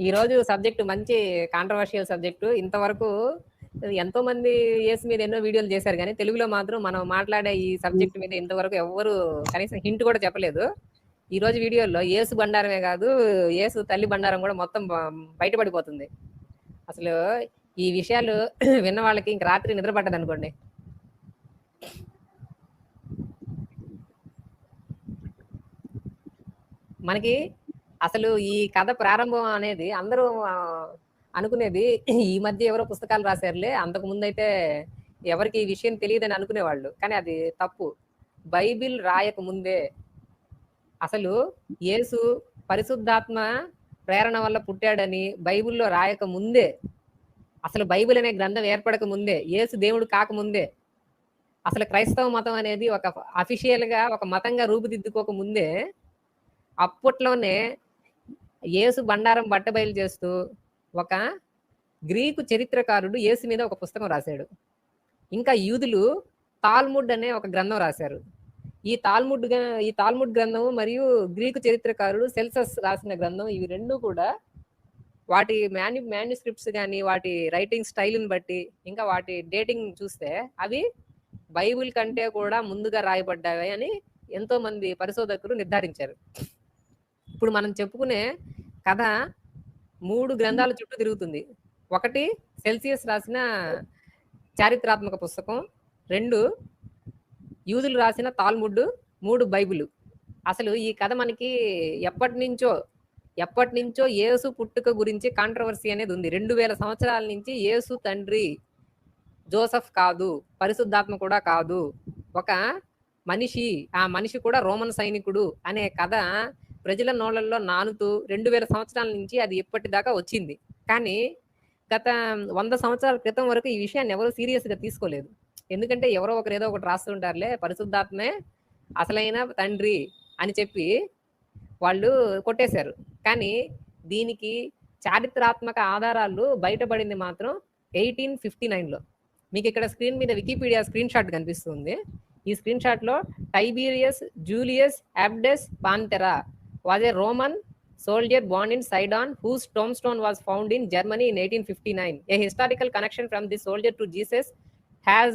ఈరోజు సబ్జెక్టు మంచి controversial subject. ఇంతవరకు ఎంతో మంది యేసు మీద ఎన్నో వీడియోలు చేశారు కానీ తెలుగులో మాత్రం మనం మాట్లాడే ఈ సబ్జెక్ట్ మీద ఇంతవరకు ఎవ్వరు కనీసం హింట్ కూడా చెప్పలేదు. ఈ రోజు వీడియోలో యేసు బండారమే కాదు, యేసు తల్లి బండారం కూడా మొత్తం బయటపడిపోతుంది. అసలు ఈ విషయాలు విన్న వాళ్ళకి ఇంక రాత్రి నిద్ర పట్టదు అనుకోండి. మనకి అసలు ఈ కథ ప్రారంభం అనేది అందరూ అనుకునేది ఈ మధ్య ఎవరో పుస్తకాలు రాశారులే, అంతకు ముందైతే ఎవరికి ఈ విషయం తెలియదని అనుకునేవాళ్ళు. కానీ అది తప్పు. బైబిల్ రాయక ముందే అసలు యేసు పరిశుద్ధాత్మ ప్రేరణ వల్ల పుట్టాడని బైబిల్లో రాయక ముందే, అసలు బైబిల్ అనే గ్రంథం ఏర్పడక ముందే, యేసు దేవుడు కాకముందే, అసలు క్రైస్తవ మతం అనేది ఒక అఫీషియల్గా ఒక మతంగా రూపుదిద్దుకోక ముందే అప్పట్లోనే యేసు బండారం బట్టబయలు చేస్తూ ఒక గ్రీకు చరిత్రకారుడు యేసు మీద ఒక పుస్తకం రాశాడు. ఇంకా యూదులు తాల్ముడ్ అనే ఒక గ్రంథం రాశారు. ఈ తాల్ముడ్ గ్రంథం మరియు గ్రీకు చరిత్రకారుడు సెల్సస్ రాసిన గ్రంథం, ఇవి రెండు కూడా వాటి మాన్యుస్క్రిప్ట్స్ కానీ వాటి రైటింగ్ స్టైల్ని బట్టి ఇంకా వాటి డేటింగ్ చూస్తే అవి బైబిల్ కంటే కూడా ముందుగా రాయబడ్డాయి అని ఎంతో మంది పరిశోధకులు నిర్ధారించారు. ఇప్పుడు మనం చెప్పుకునే కథ 3 గ్రంథాల చుట్టూ తిరుగుతుంది. ఒకటి సెల్సియస్ రాసిన చారిత్రాత్మక పుస్తకం, 2 యూదులు రాసిన తాల్ముడ్, 3 బైబిల్. అసలు ఈ కథ మనకి ఎప్పటి నుంచో యేసు పుట్టుక గురించి కాంట్రవర్సీ అనేది ఉంది. 2000 సంవత్సరాల నుంచి యేసు తండ్రి జోసెఫ్ కాదు, పరిశుద్ధాత్మ కూడా కాదు, ఒక మనిషి, ఆ మనిషి కూడా రోమన్ సైనికుడు అనే కథ ప్రజల నోళ్ళల్లో నానుతూ 2000 సంవత్సరాల నుంచి అది ఇప్పటిదాకా వచ్చింది. కానీ గత 100 సంవత్సరాల క్రితం వరకు ఈ విషయాన్ని ఎవరు సీరియస్గా తీసుకోలేదు. ఎందుకంటే ఎవరో ఒకరు ఏదో ఒకటి రాస్తుంటారులే, పరిశుద్ధాత్మే అసలైన తండ్రి అని చెప్పి వాళ్ళు కొట్టేశారు. కానీ దీనికి చారిత్రాత్మక ఆధారాలు బయటపడింది మాత్రం 1859లో. మీకు ఇక్కడ స్క్రీన్ మీద వికీపీడియా స్క్రీన్ షాట్ కనిపిస్తుంది. ఈ స్క్రీన్ షాట్లో Tiberius Julius Abdes Pantera was a Roman soldier born in Sidon whose tombstone was found in Germany in 1859. A historical connection from this soldier to Jesus has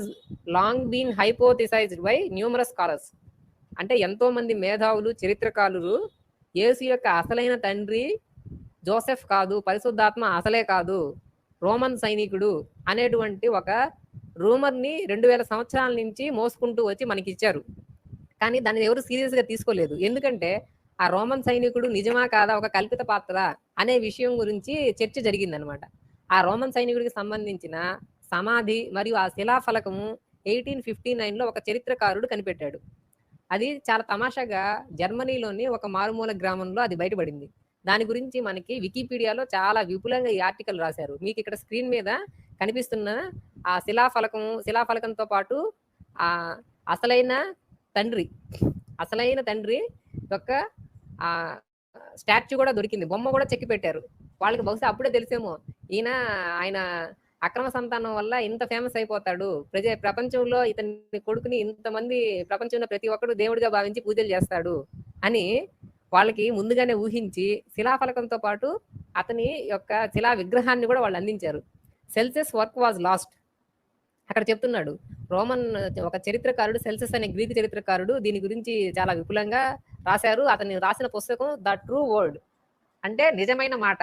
long been hypothesized by numerous scholars. అంటే ఎంతో మంది మేధావులు, చరిత్రకారులు యేసు యొక్క అసలైన తండ్రి Joseph కాదు, పరిశుద్ధాత్మ అసలే కాదు, రోమన్ సైనికుడు అనేటువంటి ఒక రూమర్ని 2000 సంవత్సరాల నుంచి మోసుకుంటూ వచ్చి మనకి ఇచ్చారు. కానీ దాన్ని ఎవరు సీరియస్గా తీసుకోలేదు. ఎందుకంటే ఆ రోమన్ సైనికుడు నిజమా కాదా, ఒక కల్పిత పాత్ర అనే విషయం గురించి చర్చ జరిగిందనమాట. ఆ రోమన్ సైనికుడికి సంబంధించిన సమాధి మరియు ఆ శిలాఫలకము 1859లో ఒక చరిత్రకారుడు కనిపెట్టాడు. అది చాలా తమాషాగా జర్మనీలోని ఒక మారుమూల గ్రామంలో అది బయటపడింది. దాని గురించి మనకి వికీపీడియాలో చాలా విపులంగా ఈ ఆర్టికల్ రాశారు. మీకు ఇక్కడ స్క్రీన్ మీద కనిపిస్తున్న ఆ శిలాఫలకంతో పాటు ఆ అసలైన తండ్రి యొక్క ఆ స్టాచ్యూ కూడా దొరికింది, బొమ్మ కూడా చెక్కి పెట్టారు. వాళ్ళకి బహుశా అప్పుడే తెలిసేమో ఆయన అక్రమ సంతానం వల్ల ఇంత ఫేమస్ అయిపోతాడు, ప్రపంచంలో ఇతని కొడుకుని ఇంతమంది ప్రపంచంలో ప్రతి ఒక్కరు దేవుడిగా భావించి పూజలు చేస్తాడు అని వాళ్ళకి ముందుగానే ఊహించి శిలాఫలకంతో పాటు అతని యొక్క శిలా విగ్రహాన్ని కూడా వాళ్ళు అందించారు. Celsius work was last. అక్కడ చెప్తున్నాడు రోమన్ ఒక చరిత్రకారుడు సెల్సియస్ అనే గ్రీకు చరిత్రకారుడు దీని గురించి చాలా విపులంగా రాశారు. అతను రాసిన పుస్తకం ద ట్రూ వర్డ్, అంటే నిజమైన మాట.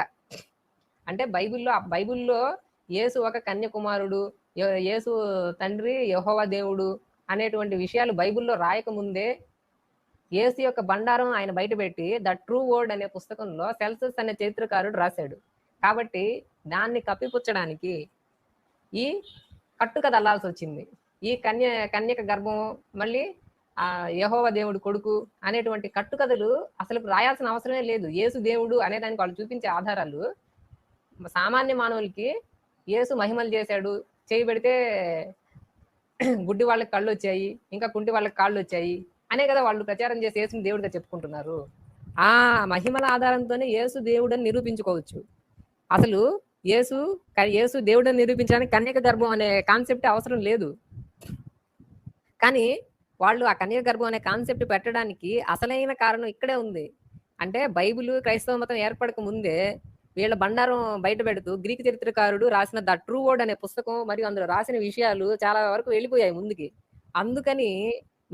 అంటే బైబిల్లో యేసు ఒక కన్యకుమారుడు, యేసు తండ్రి యెహోవా దేవుడు అనేటువంటి విషయాలు బైబిల్లో రాయకముందే యేసు యొక్క బండారం ఆయన బయటపెట్టి ద ట్రూ వర్డ్ అనే పుస్తకంలో సెల్సియస్ అనే చరిత్రకారుడు రాశాడు. కాబట్టి దాన్ని కప్పిపుచ్చడానికి ఈ కట్టుకథ అల్లాల్సి వచ్చింది. ఈ కన్యక గర్భం, మళ్ళీ ఆ యెహోవా దేవుడు కొడుకు అనేటువంటి కట్టుకథలు అసలు రాయాల్సిన అవసరమే లేదు. యేసు దేవుడు అనేదానికి వాళ్ళు చూపించే ఆధారాలు సామాన్య మానవులకి యేసు మహిమలు చేశాడు, చేయి పెడితే గుడ్డి వాళ్ళకి కళ్ళు వచ్చాయి, ఇంకా కుంటి వాళ్ళకి కాళ్ళు వచ్చాయి అనే కదా వాళ్ళు ప్రచారం చేసి యేసుని దేవుడిగా చెప్పుకుంటున్నారు. ఆ మహిమల ఆధారంతోనే యేసు దేవుడని నిరూపించుకోవచ్చు. అసలు యేసు దేవుడని నిరూపించడానికి కన్యక గర్భం అనే కాన్సెప్ట్ అవసరం లేదు. కానీ వాళ్ళు ఆ కన్యక గర్భం అనే కాన్సెప్ట్ పెట్టడానికి అసలైన కారణం ఇక్కడే ఉంది. అంటే బైబిల్ క్రైస్తవ మతం ఏర్పడక ముందే వీళ్ళ బండారం బయట పెడుతూ గ్రీకు చరిత్రకారుడు రాసిన ద ట్రూ వర్డ్ అనే పుస్తకం మరియు అందులో రాసిన విషయాలు చాలా వరకు వెళ్ళిపోయాయి ముందుకి. అందుకని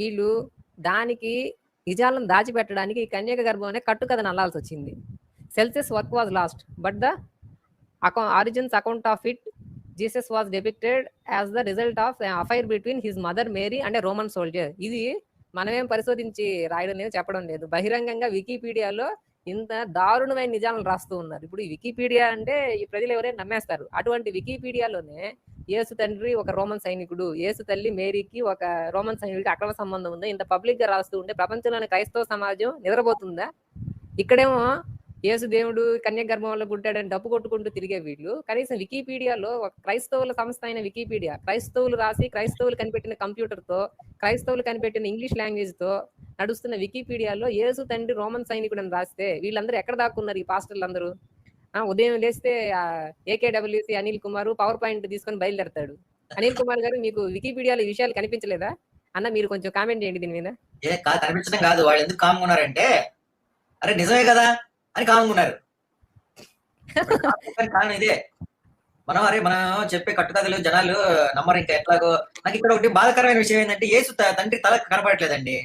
వీళ్ళు దానికి నిజాలను దాచిపెట్టడానికి ఈ కన్యక గర్భం అనే కట్టుకథను అల్లాల్సి వచ్చింది. Celsus work was lost but the origins account of it Jesus was depicted as the result of affair between his mother Mary and a Roman soldier. ఇది మనమేం పరిశోధించి రాయడం లేదు, చెప్పడం లేదు. బహిరంగంగా వికీపీడియాలో ఇంత దారుణమైన నిజాలను రాస్తూ ఉన్నారు. ఇప్పుడు ఈ వికీపీడియా అంటే ఈ ప్రజలు ఎవరైనా నమ్మేస్తారు. అటువంటి వికీపీడియాలోనే యేసు తండ్రి ఒక రోమన్ సైనికుడు, యేసు తల్లి మేరీకి ఒక రోమన్ సైనికుడికి అక్రమ సంబంధం ఉందా, ఇంత పబ్లిక్ గా రాస్తూ ఉంటే ప్రపంచంలోని క్రైస్తవ సమాజం నిద్రపోతుందా? ఇక్కడేమో యేసు దేవుడు కన్య గర్భంలో పుట్టాడని డప్పు కొట్టుకుంటూ తిరిగే వీళ్ళు కనీసం వికీపీడియాలో ఒక క్రైస్తవుల సంస్థ అయిన వికీపీడియా, క్రైస్తవులు రాసి క్రైస్తవులు కనిపెట్టిన కంప్యూటర్తో, క్రైస్తవులు కనిపెట్టిన ఇంగ్లీష్ లాంగ్వేజ్ తో నడుస్తున్న వికీపీడియాలో యేసు తండ్రి రోమన్ సైనికుడు అని రాస్తే వీళ్ళందరూ ఎక్కడ దాక్కున్నారు? ఈ పాస్టర్లు అందరూ ఉదయం లేస్తే ఏకేడబ్ల్యూసి అనిల్ కుమార్ పవర్ పాయింట్ తీసుకొని బయలుదేరతాడు. అనిల్ కుమార్ గారు, మీకు వికీపీడియాలో ఈ విషయాలు కనిపించలేదా అన్న? మీరు కొంచెం కామెంట్ చేయండి దీని మీద. కనిపించడం కాదు, వాళ్ళు ఎందుకు కామ్గా ఉన్నారంటే అరే నిజమే కదా అని కామ్గా ఉన్నారు. కారణం ఇదే. మనం చెప్పే కట్టుకథలు జనాలు నమ్మరు. ఇంకా ఎట్లాగో నాకు ఇక్కడ ఒకటి బాధాకరమైన విషయం ఏంటంటే యేసు తండ్రి తల కనపడట్లేదండి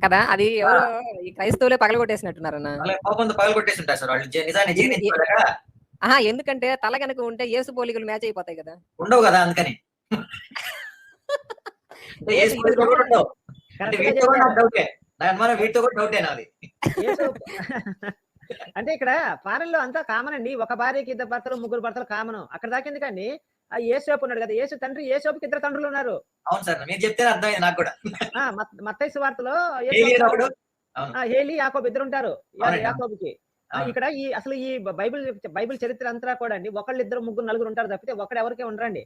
కదా. అది ఎవరో ఈ క్రైస్తవులే పగలగొట్టేసినట్టున్నారన్న. కోపంతో పగలగొట్టేసి ఉంటారు సార్ వాళ్ళు. నిజాన్ని జీర్ణించుకోలేక. ఎందుకంటే తల కనుక ఉంటే యేసు పోలికలు మ్యాచ్ అయిపోతాయి కదా. ఉండవు కదా, అందుకని డౌటే. నా అనుమానం వీటితో కూడా డౌటే నాది. అంటే ఇక్కడ ఫారెన్ లో అంతా కామన్ అండి. ఒక భార్యకి 2 భర్తలు 3 భర్తలు కామన్. అక్కడ దాకా ఎందుకండి? ఆ యేసోపు ఉన్నాడు కదా, యేసు తండ్రి, యేసోపుకి 2 తండ్రులు ఉన్నారు. అవును సార్, మీరు చెప్తే అర్థమైంది నాకు కూడా. మత్తయి సువార్తలో హేలి యాకోబు 2 ఉంటారు యాకోబుకి. ఇక్కడ అసలు ఈ బైబిల్ చరిత్ర అంతా కూడా అండి ఒకళ్ళు 2 3 4 ఉంటారు తప్పితే ఒకడు ఎవరికే ఉండరండి.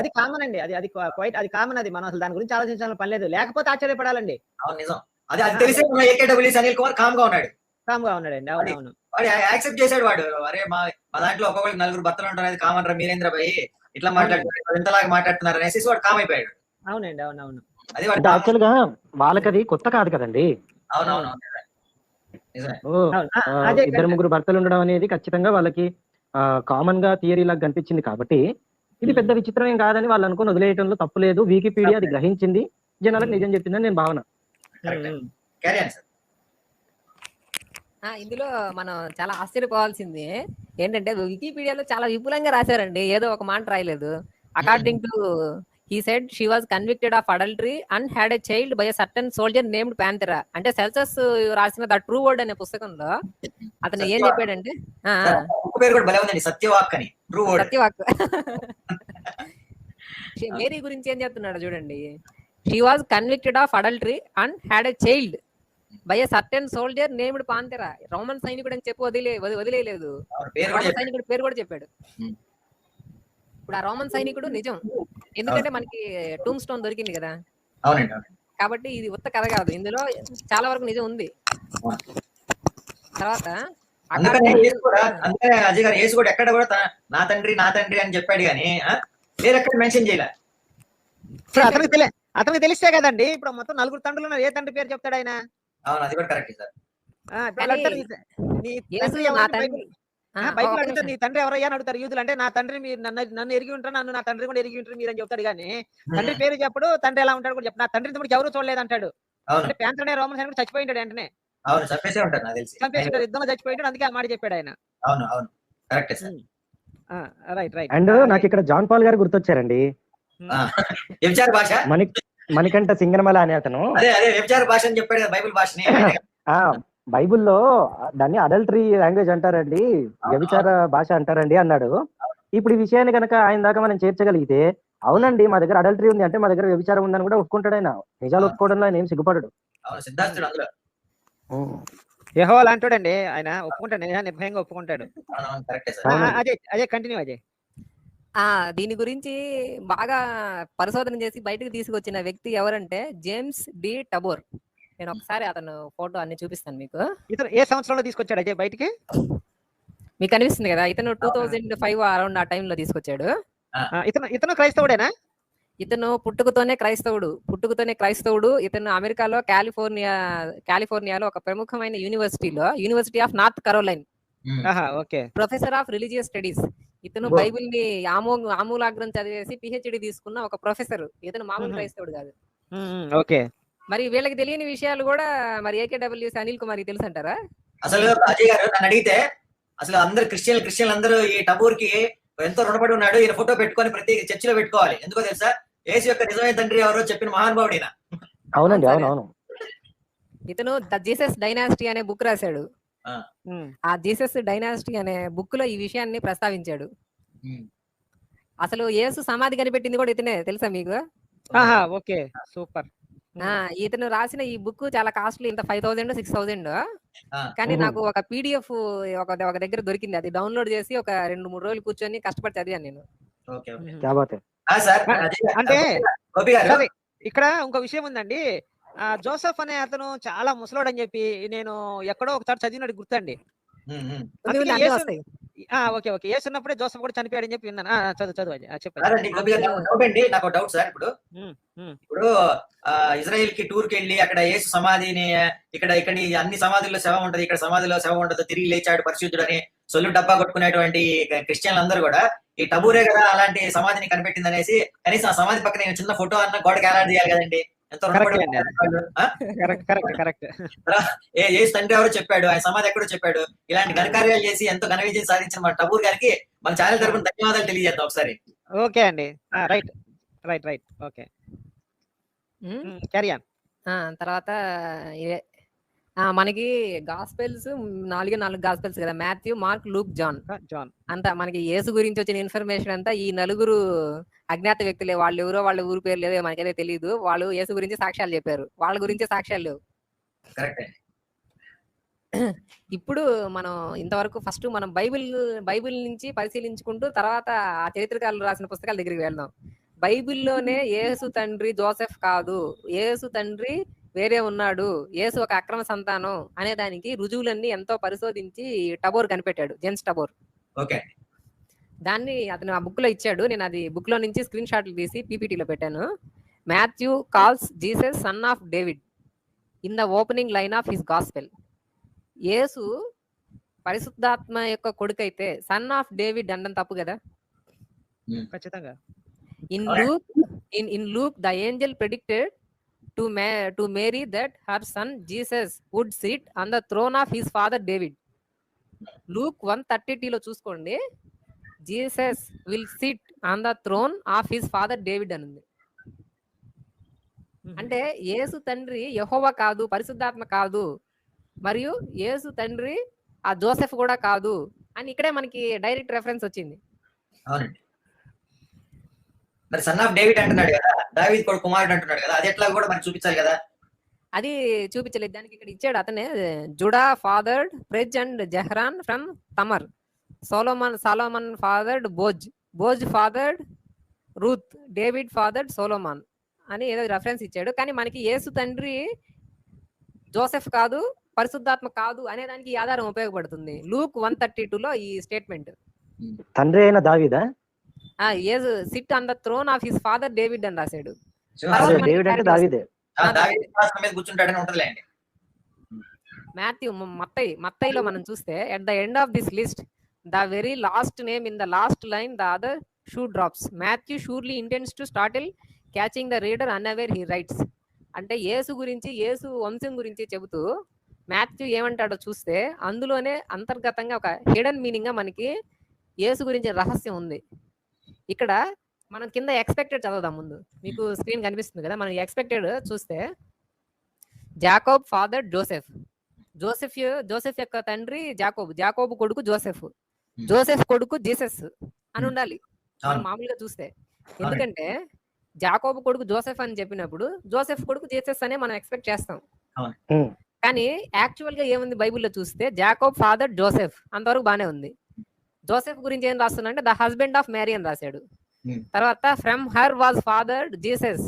అది కామన్ అండి. అది క్వైట్ అది కామన్. అది మనం అసలు దాని గురించి ఆలోచించాలని పని లేదు. లేకపోతే ఆశ్చర్యపడాలండి. అవును నిజం. అది తెలిసే ఏకేడబ్ల్యూసి అనిల్ కుమార్ కామ్గా ఉన్నాడండి. అవును వాడు యాక్సెప్ట్ చేశాడు. వాడు అరే మా దాంట్లో ఒక్కొక్కరికి 4 భర్తలు ఉంటారు, అది కామన్ రా మీరేంద్ర భాయ్ ఇట్లా మాట్లాడుతున్నారు, ఇంతలాగా మాట్లాడుతున్నారు అనేసి వాడు కామ్ అయిపోయాడు. అవునండి. అవునవును. అది యాక్చువల్ గా వాళ్ళకి అది కొత్త కాదు కదండి. అవునవును. 2 3 భర్తలు ఉండడం అనేది ఖచ్చితంగా వాళ్ళకి కామన్ గా థియరీ లాగా కనిపించింది కాబట్టి ఇది పెద్ద విచిత్రం ఏం కాదని వాళ్ళు అనుకుని వదిలేయటంలో తప్పు లేదు. వికీపీడియా అది గ్రహించింది, జనాలకు నిజం చెప్పిందని నేను భావన. ఇందులో మనం చాలా ఆశ్చర్యపోవాల్సింది ఏంటంటే వికీపీడియాలో చాలా విపులంగా రాశారండి. ఏదో ఒక మాట రాయలేదు. According to he said she was convicted of adultery and had a child by a certain soldier named Panthera. అంటే సెల్సస్ రాసిన ద ట్రూ వర్డ్ అనే పుస్తకంలో అతను ఏం చెప్పాడంటే సత్యవాక్. మేరీ గురించి ఏం చెప్తున్నాడు చూడండి. she was convicted of adultery and had a child by a certain soldier named Panthera. Roman సైనికుడు అని చెప్పి వదిలేయలేదు. రోమన్ సైనికుడు పేరు కూడా చెప్పాడు. ఇప్పుడు ఆ రోమన్ సైనికుడు నిజం, ఎందుకంటే మనకి టూమ్ స్టోన్ దొరికింది కదా. కాబట్టి ఇది ఉత్త కథ కాదు, ఇందులో చాలా వరకు నిజం ఉంది. తర్వాత ఎక్కడ కూడా నా తండ్రి అని చెప్పాడు కానీ వేరెక్కడ మెన్షన్ చేయలే. అతనికి తెలిస్తే కదండి. ఇప్పుడు మొత్తం 4 తండ్రులు ఉన్నారు, ఏ తండ్రి పేరు చెప్తాడు ఆయన? అవును, అది కూడా కరెక్ట్ సార్. బైబిల్ అడుగుతారు నీ తండ్రి ఎవరయ్యా అని అడుగుతారు యూదులు. అంటే నా తండ్రి మీరు నన్ను ఎరిగి ఉంటారు, నన్ను నా తండ్రి కూడా ఎరిగి ఉంటారు మీరు అని చెప్తాడు కానీ తండ్రి పేరు చెప్పడు, తండ్రి ఎలా ఉంటాడు కూడా చెప్పు. నా తండ్రి ఎవరు చూడలేదు అంటాడు. అంటే ప్యాంతనే రోమన్ సైనికుడు చచ్చిపోయింటాడు వెంటనే. చంపేసాడు, యుద్ధంలో చచ్చిపోయింటాడు, అందుకే ఆ మాట చెప్పాడు ఆయన. అండ్ నాకు ఇక్కడ జాన్ పాల్ గారు గుర్తొచ్చారండి. మణికంఠ సింగనమల అనే అతను బైబుల్లో దాన్ని అడల్టరీ లాంగ్వేజ్ అంటారండి, వ్యభిచార భాష అంటారండి అన్నాడు. ఇప్పుడు ఈ విషయాన్ని కనుక ఆయన దాకా మనం చేర్చగలిగితే అవునండి మా దగ్గర అడల్టరీ ఉంది అంటే మా దగ్గర వ్యభిచారం ఉందని కూడా ఒప్పుకుంటాడు ఆయన. నిజాలు ఒప్పుకోవడంలో ఆయన ఏం సిగ్గుపడడు. యెహోవా లాంటోడండి ఆయన, ఒప్పుకుంటాడు, నిర్భయంగా ఒప్పుకుంటాడు. అదే కంటిన్యూ అజయ్. దీని గురించి బాగా పరిశోధన చేసి బయటకు తీసుకొచ్చిన వ్యక్తి ఎవరంటే జేమ్స్ డి టబోర్. నేను ఒకసారి అతను ఫోటో అన్ని చూపిస్తాను మీకు. ఇతను ఏ సంవత్సరంలో తీసుకొచ్చాడు అజయ్ బయటికి? మీకు కనిపిస్తుంది కదా, ఇతను 2005 అరౌండ్ ఆ టైంలో తీసుకొచ్చాడు. ఇతను క్రైస్తవుడేనా? ఇతను పుట్టుకతోనే క్రైస్తవుడు. ఇతను అమెరికాలో కాలిఫోర్నియాలో ఒక ప్రముఖమైన university of North Caroline okay. Professor of religious studies. ఇతను ఓ. బైబిల్ ని ఆమూలాగ్రం చదివేసి పిహెచ్డి తీసుకున్న ఒక ప్రొఫెసర్. ఇతను మామూలు మ్మ్. క్రైస్తవుడు కాదు. ఓకే. మరి వీళ్ళకి తెలియని విషయాలు కూడా మరి ఏకేడబ్ల్యూసి అనిల్ కుమార్ తెలుసు అంటారా? అసలు అజయ్ గారు నన్ను అడిగితే అసలు అందరు క్రిస్టియన్లు అందరూ ఈ టబూర్ కి ఎంతో రుణపడి ఉన్నాడు. ఈయన ఫోటో పెట్టుకొని ప్రతి చర్చిలో పెట్టుకోవాలి. ఎందుకో తెలుసా? యేసు యొక్క నిజమైన తండ్రి ఎవరో చెప్పిన మహానుభావుడు ఈయన. అవునండి, అవునవును. ఇతను ద జీసస్ డైనాసిటీ అనే బుక్ రాశాడు. మ్మ్. ఆ జీసస్ డైనాసిటీ అనే బుక్ లో ఈ విషయాన్ని ప్రస్తావించాడు. అసలు యేసు సమాధి కనిపెట్టింది కూడా ఇతనే, తెలుసా మీకు? Okay, super. ఇతను రాసిన ఈ బుక్ చాలా కాస్ట్లీ, ఇంత 5,000 6,000. కానీ మ్మ్. నాకు ఒక పీడిఎఫ్ ఒక దగ్గర దొరికింది. అది డౌన్లోడ్ చేసి ఒక 2-3 రోజులు కూర్చొని కష్టపడి చదివాను నేను. Okay, okay. క్యా బాత్ హై. సార్ అజయ్ గారు, అంటే గోపి గారు, సరే, ఇక్కడ ఇంకో విషయం ఉందండి. జోసెఫ్ అనే అతను చాలా ముసలోడు అని చెప్పి నేను ఎక్కడో ఒకసారి చదివినట్టు గుర్తండి. అందుకే అన్నీ యేసు- వస్తాయి. Okay, okay. యేసు ఉన్నప్పుడే జోసెఫ్ కూడా చనిపోయాడని చెప్పి విన్నాను. చదువు అజయ్. చెప్పండి. కాదండి గోపి గారు, డౌట్ అండి, నాకు డౌట్ సార్. ఇప్పుడు మ్మ్. ఇజ్రాయెల్ కి టూర్ కి వెళ్ళి అక్కడ యేసు సమాధిని ఇక్కడ అన్ని సమాధుల్లో శవం ఉంటది, ఇక్కడ సమాధిలో శవం ఉండదు, తిరిగి లేచాడు పరిశుద్ధుడు అని సొల్లు డబ్బా కొట్టుకునేటువంటి క్రిస్టియన్లు అందరూ కూడా ఈ టబూరే కదా అలాంటి సమాధిని కనిపెట్టింది అనేసి కనీసం ఆ సమాధి పక్కన చిన్న ఫోటో అన్న గోడకి ఏలాంటి చేయాలి కదండి. ఎంతో రుణపడి Correct అండి. వాళ్ళు. కరెక్ట్. యేసు తండ్రి ఎవరో చెప్పాడు, ఆయన సమాధి ఎక్కడో చెప్పాడు. ఇలాంటి ఘనకార్యాలు చేసి ఎంతో ఘన విజయం సాధించిన మన టబూర్ గారికి మన ఛానల్ తరపున ధన్యవాదాలు తెలియజేద్దాం ఒకసారి. ఓకే అండి. రైట్. Okay, carry on. తర్వాత మనకి గాస్పెల్స్ 4 గాస్పెల్స్ కదా, మాథ్యూ, మార్క్, లూక్, జాన్. అంతా మనకి యేసు గురించి వచ్చిన ఇన్ఫర్మేషన్ అంతా ఈ 4 అజ్ఞాత వ్యక్తులే. వాళ్ళు ఎవరో, వాళ్ళ ఊరు పేరు లేదో మనకైతే తెలియదు. వాళ్ళు యేసు గురించి సాక్ష్యాలు చెప్పారు, వాళ్ళ గురించి సాక్ష్యాలు లేవు. కరెక్ట్. ఇప్పుడు మనం ఇంతవరకు ఫస్ట్ మనం బైబిల్ నుంచి పరిశీలించుకుంటూ తర్వాత ఆ చరిత్రకారులు రాసిన పుస్తకాల దగ్గరికి వెళ్దాం. బైబిల్లోనే యేసు తండ్రి జోసెఫ్ కాదు, యేసు తండ్రి వేరే ఉన్నాడు, యేసు ఒక అక్రమ సంతానం అనే దానికి రుజువులన్నీ ఎంతో పరిశోధించి టబోర్ కనిపెట్టాడు, జేమ్స్ టబోర్. ఓకే. దాన్ని అతను ఆ బుక్ లో ఇచ్చాడు. నేను అది బుక్ లో నుంచి స్క్రీన్ షాట్లు తీసి పీపీటీలో పెట్టాను. Matthew calls Jesus son of David in the opening line of his gospel. Yesu పరిశుద్ధాత్మ యొక్క కొడుకైతే సన్ ఆఫ్ డేవిడ్ అనడం తప్పు కదా. ఖచ్చితంగా. In Luke, the angel predicted to Mary that her son Jesus would sit on the throne of his father David. Luke 1:30 లో చూసుకోండి, Jesus will sit on the throne of his father David అని ఉంది. అంటే యేసు తండ్రి యెహోవా కాదు, పరిశుద్ధాత్మ కాదు, మరియు యేసు తండ్రి ఆ జోసెఫ్ కూడా కాదు అని ఇక్కడే మనకి డైరెక్ట్ రెఫరెన్స్ వచ్చింది. అవునండి. మరి సన్ ఆఫ్ డేవిడ్ అంటున్నాడు కదా, దావీదు కొడుకు కుమారుడు అంటున్నాడు కదా, అది ఎట్లా కూడా మనకి చూపించాలి కదా. అది చూపించలేదు, దానికి ఇక్కడ ఇచ్చాడు. అతనే Judah fathered Perez and Zerah from Tamar. Solomon fathered Boaz fathered Ruth, David fathered Solomon అని ఏదో రెఫరెన్స్ ఇచ్చాడు. కానీ మనకి యేసు తండ్రి జోసెఫ్ కాదు, పరిశుద్ధాత్మ కాదు అనే దానికి ఈ ఆధారం ఉపయోగపడుతుంది. లూక్ 1:32లో ఈ స్టేట్మెంట్. తండ్రి అయిన దావీదా? Yesu sit on the throne of his father David అని రాశాడు. డేవిడ్ అంటే దావీదే. దావీదు సింహాసనం మీద కూర్చుంటాడని ఉంటదిలేండి. మాథ్యూ మత్తయిలో మనం చూస్తే at the end of this list the very last name in the last line the other shoe drops. Matthew surely intends to startle catching the reader unaware he writes. అంటే యేసు గురించి, యేసు వంశం గురించి చెబుతూ మాథ్యూ ఏమంటాడో చూస్తే అందులోనే అంతర్గతంగా ఒక హిడెన్ మీనింగ్ గా మనకి యేసు గురించి రహస్యం ఉంది. ఇక్కడ మనం కింద ఎక్స్పెక్టెడ్ చదువుదాం. ముందు మీకు స్క్రీన్ కనిపిస్తుంది కదా, మనం ఎక్స్పెక్టెడ్ చూస్తే జాకోబ్ ఫాదర్ జోసెఫ్ యొక్క తండ్రి జాకోబు కొడుకు జోసెఫ్ కొడుకు జీసస్ అని ఉండాలి మనం మామూలుగా చూస్తే. ఎందుకంటే జాకోబు కొడుకు జోసెఫ్ అని చెప్పినప్పుడు జోసెఫ్ కొడుకు జీసస్ అనే మనం ఎక్స్పెక్ట్ చేస్తాం. కానీ యాక్చువల్ గా ఏముంది బైబిల్లో చూస్తే జాకోబ్ ఫాదర్ జోసెఫ్, అంతవరకు బానే ఉంది. జోసెఫ్ గురించి ఏం రాస్తున్నా అంటే ద హస్బెండ్ ఆఫ్ మేరీ అని రాశాడు. తర్వాత ఫ్రమ్ హర్ వాజ్ ఫాదర్డ్ జీసస్,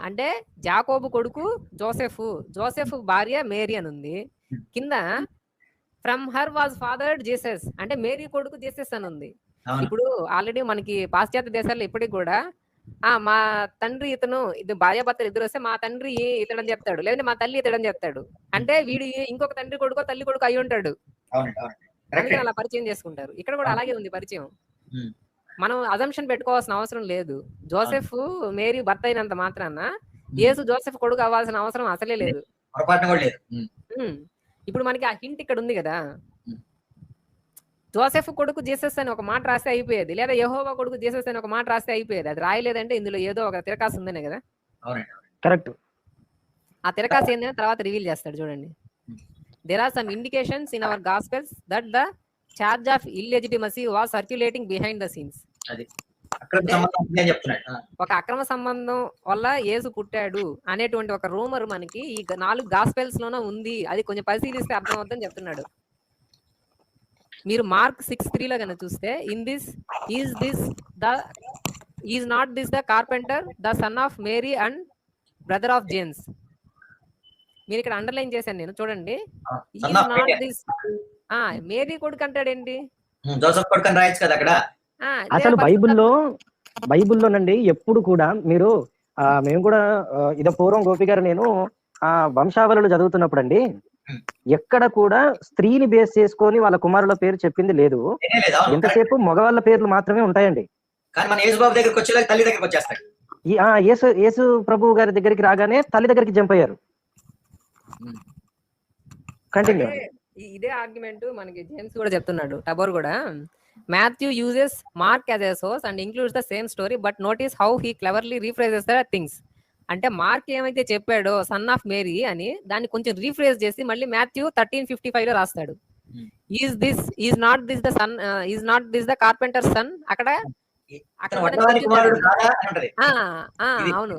అంటే జాకోబు కొడుకు జోసెఫ్ భార్య మేరీ అని ఉంది. కింద ఫ్రమ్ హర్ వాజ్ ఫాదర్డ్ జీసస్ అంటే మేరీ కొడుకు జీసస్ అని ఉంది. అవును. ఇప్పుడు ఆల్రెడీ మనకి పాశ్చాత్య దేశాల్లో ఇప్పటికి కూడా మా తండ్రి ఇతను ఇది భార్యాభర్తలు ఇద్దరు వస్తే మా తండ్రి ఇతడని చెప్తాడు, లేదంటే మా తల్లి ఇతడని చెప్తాడు. అంటే వీడు ఇంకొక తండ్రి కొడుకో తల్లి కొడుకు అయి ఉంటాడు, అవునండి, అవును. కరెక్ట్ అందుకని అలా పరిచయం చేసుకుంటారు. ఇక్కడ కూడా అలాగే ఉంది పరిచయం. మనం అజంప్షన్ పెట్టుకోవాల్సిన అవసరం లేదు. జోసెఫ్ మేరీ భర్త అయినంత మాత్రాన యేసు జోసెఫ్ కొడుకు అవ్వాల్సిన అవసరం అసలే లేదు. పొరపాటున కూడా లేదు. ఇప్పుడు మనకి ఆ హింట్ ఇక్కడ ఉంది కదా, జోసెఫ్ కొడుకు జీసస్ అని ఒక మాట రాస్తే అయిపోయేది, లేదా యెహోవా కొడుకు జీసస్ అని ఒక మాట రాస్తే అయిపోయేది. అది రాయలేదంటే ఇందులో ఏదో ఒక తిరకాసు ఉందనే కదా. కరెక్ట్. ఆ తిరకాసు ఏంటంటే తర్వాత రివీల్ చేస్తాడు చూడండి. There are some indications in our gospels that the charge of illegitimacy was circulating behind the scenes. ఒక అక్రమ సంబంధం వల్ల యేసు పుట్టాడు అనేటువంటి ఒక రూమర్ మనకి ఈ 4 గాస్పెల్స్ లోనే ఉంది. అది కొంచెం పరిశీలిస్తే అర్థం అవుతుందని చెప్తున్నాడు. మీరు మార్క్ 6:3 కనుక చూస్తే, in this is not this the carpenter the son of Mary and brother of James. మీరు ఇక్కడ అండర్లైన్ చేశాను నేను, చూడండి. ఈజ్ నాట్ దిస్ మేరీ కొడుకు అంటాడేంటి, జోసెఫ్ కొడుకు అని రాయొచ్చు కదా అక్కడ. అసలు బైబుల్లోనండి ఎప్పుడు కూడా మీరు మేము కూడా ఇదో పూర్వం గోపి గారు నేను వంశావళులు చదువుతున్నప్పుడు అండి ఎక్కడ కూడా స్త్రీని బేస్ చేసుకొని వాళ్ళ కుమారుల పేరు చెప్పింది లేదు. ఎంతసేపు మగవాళ్ళ పేర్లు మాత్రమే ఉంటాయండి. యేసు ప్రభు గారి దగ్గరికి రాగానే తల్లి దగ్గరికి జంప్ అయ్యారు. కంటిన్యూ. ఇదే ఆర్గ్యుమెంట్ మనకి జేమ్స్ కూడా చెప్తున్నాడు, టబోర్ కూడా. Matthew uses Mark as a source and includes the same story, but notice how he cleverly rephrases the things. అంటే మార్క్ ఏమైతే చెప్పాడో సన్ ఆఫ్ మేరీ అని, దాన్ని కొంచెం రీఫ్రేజ్ చేసి మళ్ళీ మాథ్యూ 13:55 లో రాస్తాడు. Is not this the son, is not this the carpenter son. అక్కడ అవును,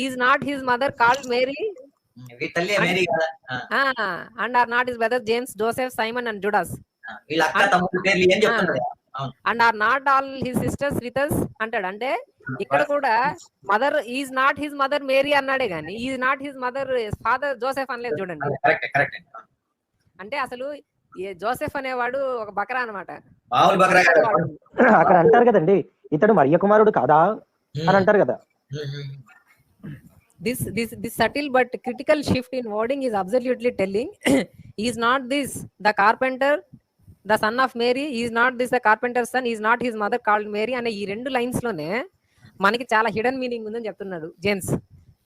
is not his mother called Mary and are not his brother James Joseph Simon and Judas and are not all his sisters with us అంటాడు. అంటే ఇక్కడ కూడా mother is not his mother Mary అన్నాడే గాని is not his mother father Joseph అనలేదు చూడండి. అంటే అసలు జోసెఫ్ అనేవాడు ఒక బకరా అనమాట. అక్కడ అంటారు కదండి, ఇతడు మరియ కుమారుడు కాదా అని అంటారు కదా. This subtle but critical shift in wording is absolutely telling. Is not this the carpenter the son of Mary, is not this the carpenter's son, is not his mother called Mary అనే ఈ 2 lines లోనే మనకి చాలా hidden meaning ఉందని చెప్తున్నాడు James.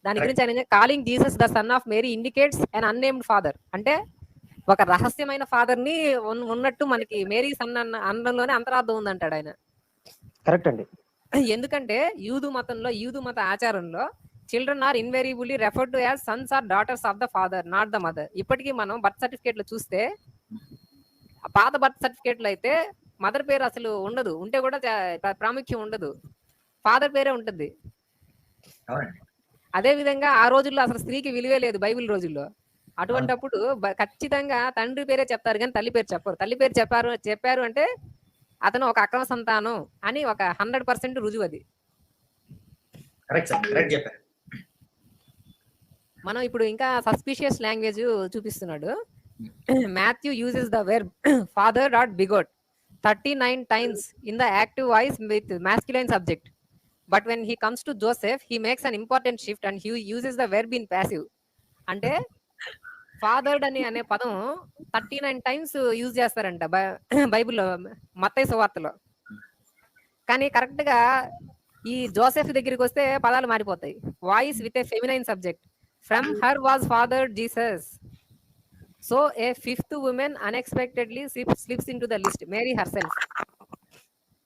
దాని గురించి ఆయన calling Jesus the son of Mary indicates an unnamed father. అంటే ఒక రహస్యమైన ఫాదర్ ని ఉన్నట్టు మనకి మేరీ సన్ అన్న అనడంలోనే అంతరార్థం ఉందంటాడు ఆయన. కరెక్ట్ అండి. ఎందుకంటే యూదు మత ఆచారంలో children are invariably referred to as sons or daughters of the father, not the mother. ఇప్పటికీ మనం బర్త్ సర్టిఫికేట్ లో చూస్తే, పాత బర్త్ సర్టిఫికేట్ లో అయితే మదర్ పేరు అసలు ఉండదు, ఉంటే కూడా ప్రాముఖ్యం ఉండదు, ఫాదర్ పేరే ఉంటుంది. అదే విధంగా ఆ రోజుల్లో అసలు స్త్రీకి విలువే లేదు బైబిల్ రోజుల్లో. అటువంటప్పుడు ఖచ్చితంగా తండ్రి పేరే చెప్తారు కానీ తల్లి పేరు చెప్పరు. తల్లి పేరు చెప్పారు అంటే అతను ఒక అక్రమ సంతానం అని ఒక 100% రుజువు అది. మనం ఇప్పుడు ఇంకా సస్పిషియస్ లాంగ్వేజ్ చూపిస్తున్నాడు. Matthew uses the verb father dot begot 39 times in the active voice with masculine subject, but when he comes to Joseph he makes an important shift and he uses the verb in passive. అంటే ఫాదర్డ్ అనే పదం 39 times use చేస్తారంట బైబిల్లో, మత్తయి సువార్తలో. కానీ correct గా ఈ Joseph దగ్గరికి వస్తే పదాలు మారిపోతాయి. Voice with a feminine subject. From her was father Jesus. So A 5th woman unexpectedly slips into the list, Mary herself.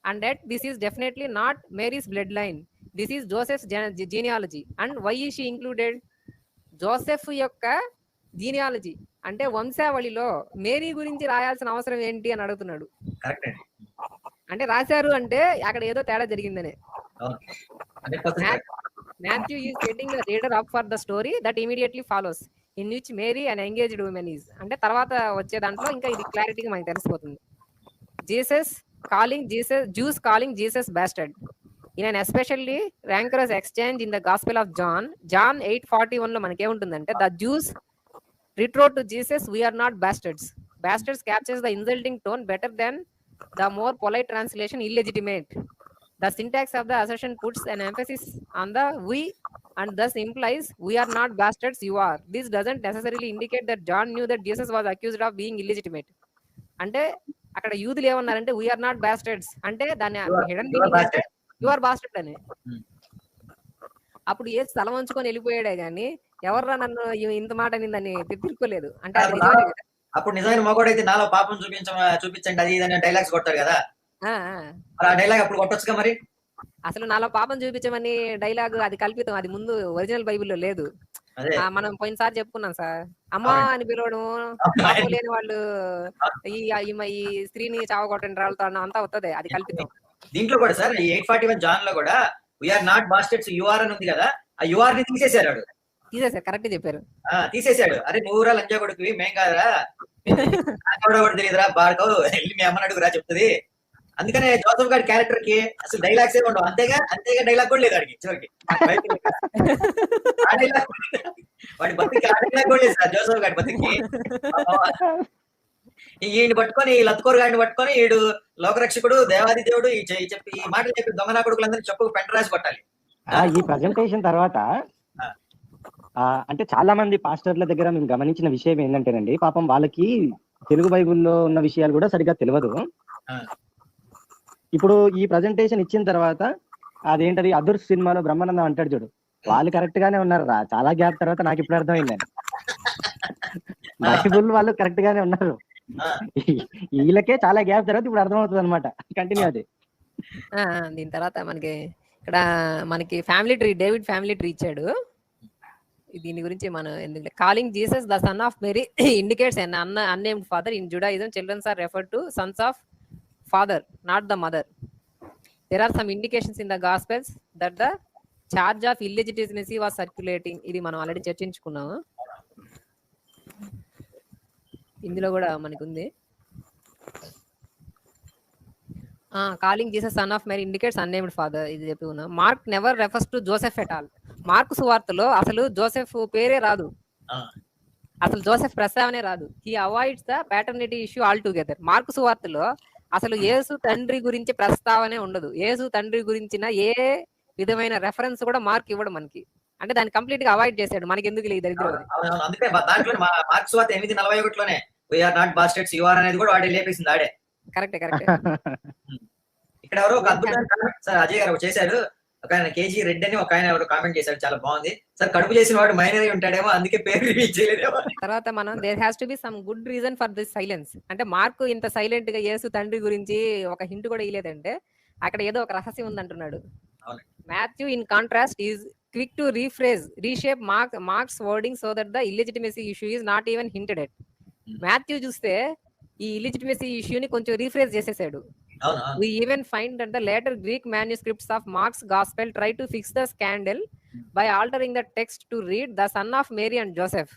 And that this is definitely not Mary's bloodline. This is Joseph's genealogy. And why is she included? Joseph యొక్క genealogy అంటే వంశావళిలో Mary గురించి రాయాల్సిన అవసరం ఏంటి అని అడుగుతున్నాడు. అంటే రాశారు అంటే అక్కడ ఏదో తేడా జరిగిందనే. Matthew is getting the reader up for the story that immediately follows, in which Mary an engaged woman is. అంటే తర్వాత వచ్చే దాంట్లో ఇంకా ఇది క్లారిటీగా మనకి తెలిసిపోతుంది. Jews calling Jesus bastard in an especially rancorous exchange in the Gospel of John 8:41 లో మనకి ఏముంటుందంటే, the Jews retort to Jesus, we are not bastards. Bastards captures the insulting tone better than The more polite translation, illegitimate. The syntax of the assertion puts an emphasis on the we and thus implies we are not bastards, you are. This doesn't necessarily indicate that John knew that Jesus was accused of being illegitimate. అంటే అక్కడ యూదులు ఏమన్నారంటే we are not bastards అంటే దాని hidden meaning అంటే you are bastard అని. అప్పుడు ఏ తల వంచుకొని వెళ్ళిపోయాడే గాని ఎవర్రా నన్ను ఇంత మాట నిందని తిట్టుకోలేదు. అంటే అది నిజమే కదా. అప్పుడు నిజమైన మగోడైతే నాలో పాపం చూపించండి అది ఇదని డైలాగ్స్ కొట్టారు కదా. ఆ డైలాగ్ అప్పుడు కొట్టొచ్చుగా మరి. అసలు నాలో పాపం చూపించమని డైలాగ్ అది కల్పితం, అది ముందు ఒరిజినల్ బైబిల్లో లేదు. మనం పోయినసారి చెప్పుకున్నాం సార్, అమ్మా అని పిలవడం పాపం లేని వాళ్ళు ఈ స్త్రీని చావగొట్టండి రాళ్ళతో అంతా అవుతుంది, అది కల్పితం. దీంట్లో కూడా సార్ 841 జాన్ లో కూడా వీఆర్ నాట్ బాస్టర్డ్స్ యుఆర్ అని ఉంది కదా, ఆ యుఆర్ ని తీసేశారు. కరెక్ట్ చెప్పారు, తీసేశాడు. అరే నువ్వురా లంజా కొడుకువి, మేం కాదురా, తెలియదురా బాడుకో, వెళ్ళి మీ అమ్మని అడుగురా చెప్తుంది. అందుకనే జోసెఫ్ గారి క్యారెక్టర్ కి అసలు డైలాగ్స్ ఏ ఉండవు. అంతేగా డైలాగ్ కూడా లేదు అడిగి చివరికి. వాడి బతికి ఆ డైలాగ్ కూడా లేదు సార్ జోసెఫ్ గారి బతికి. ఈయన పట్టుకొని లత్కోరు గారిని పట్టుకొని ఈడు లోకరక్షకుడు దేవాది దేవుడు చెప్పి ఈ మాటలు చెప్పి దొంగనా కొడుకులందరినీ చెప్పు పెంట రాసి కొట్టాలి. ఈ ప్రజెంటేషన్ తర్వాత అంటే చాలా మంది పాస్టర్ల దగ్గర మేము గమనించిన విషయం ఏంటంటేనండి, పాపం వాళ్ళకి తెలుగు బైబుల్లో ఉన్న విషయాలు కూడా సరిగ్గా తెలియదు. ఇప్పుడు ఈ ప్రజెంటేషన్ ఇచ్చిన తర్వాత అదేంటది అదుర్స్ సినిమాలో బ్రహ్మానందం అంటాడు చూడు, వాళ్ళు కరెక్ట్ గానే ఉన్నారు రా, చాలా గ్యాప్ తర్వాత నాకు ఇప్పుడు అర్థమైందని. బైబుల్ వాళ్ళు కరెక్ట్ గానే ఉన్నారు, వీళ్ళకే చాలా గ్యాప్ తర్వాత ఇప్పుడు అర్థమవుతుంది అనమాట. కంటిన్యూ అది. దీని తర్వాత మనకి ఇక్కడ మనకి family tree, David family tree ఇచ్చాడు. దీని గురించి మనం ఎందుకంటే calling Jesus the son of Mary indicates an unnamed father. In Judaism, children are referred to sons of father, not the mother. There are some indications in the Gospels that the charge of illegitimacy was circulating. ఇది మనం already చర్చించుకున్నాము, ఇందులో కూడా మనకు ఉంది. Calling Jesus son of Mary indicates unnamed father, ఇది చెప్పి ఉన్నాం. Mark never refers to Joseph at all. Mark సువార్తలో అసలు జోసెఫ్ పేరే రాదు, అసలు జోసెఫ్ ప్రస్తావనే రాదు. He avoids the paternity issue all together. Mark సువార్తలో అసలు యేసు తండ్రి గురించి ప్రస్తావనే ఉండదు. యేసు తండ్రి గురించిన ఏ విధమైన రెఫరెన్స్ కూడా మార్క్ ఇవ్వడం మనకి, అంటే దాన్ని కంప్లీట్ గా అవాయిడ్ చేశాడు. మనకి ఎందుకు లేదు దరిద్రం. అందుకే దాంట్లో మార్క్స్ వార్త 8:41లోనే we are not bastards you are అనేది కూడా వాడే లేపేసింది ఆడే. కరెక్ట్. ఇక్కడ ఎవరో ఒక అద్భుతమైన కామెంట్ సార్ అజయ్ గారు చేశారు. ఒక ఆయన కేజీ రెడ్ అని ఒక ఆయన ఎవరు కామెంట్ చేశారు, చాలా బాగుంది సార్. కడుపు చేసిన వాడు మైనర్ అయి ఉంటాడేమో, అందుకే పేరు రివీల్ చేయలేదేమో. తర్వాత మనం there has to be some good reason for this silence. అంటే మార్కు ఇంత సైలెంట్ గా యేసు తండ్రి గురించి ఒక హింట్ కూడా ఇవ్వలేదంటే అక్కడ ఏదో ఒక రహస్యం ఉందంటున్నాడు. Matthew in contrast is quick to reshape Mark's wording so that the illegitimacy issue is not even hinted at. Matthew చూస్తే ఈ ఇల్లిజిటిమసీ ఇష్యూని కొంచెం రీఫ్రేజ్ చేసేసాడు. We even find that the later Greek manuscripts of Mark's Gospel try to fix the scandal by altering the text to read the son of Mary and Joseph.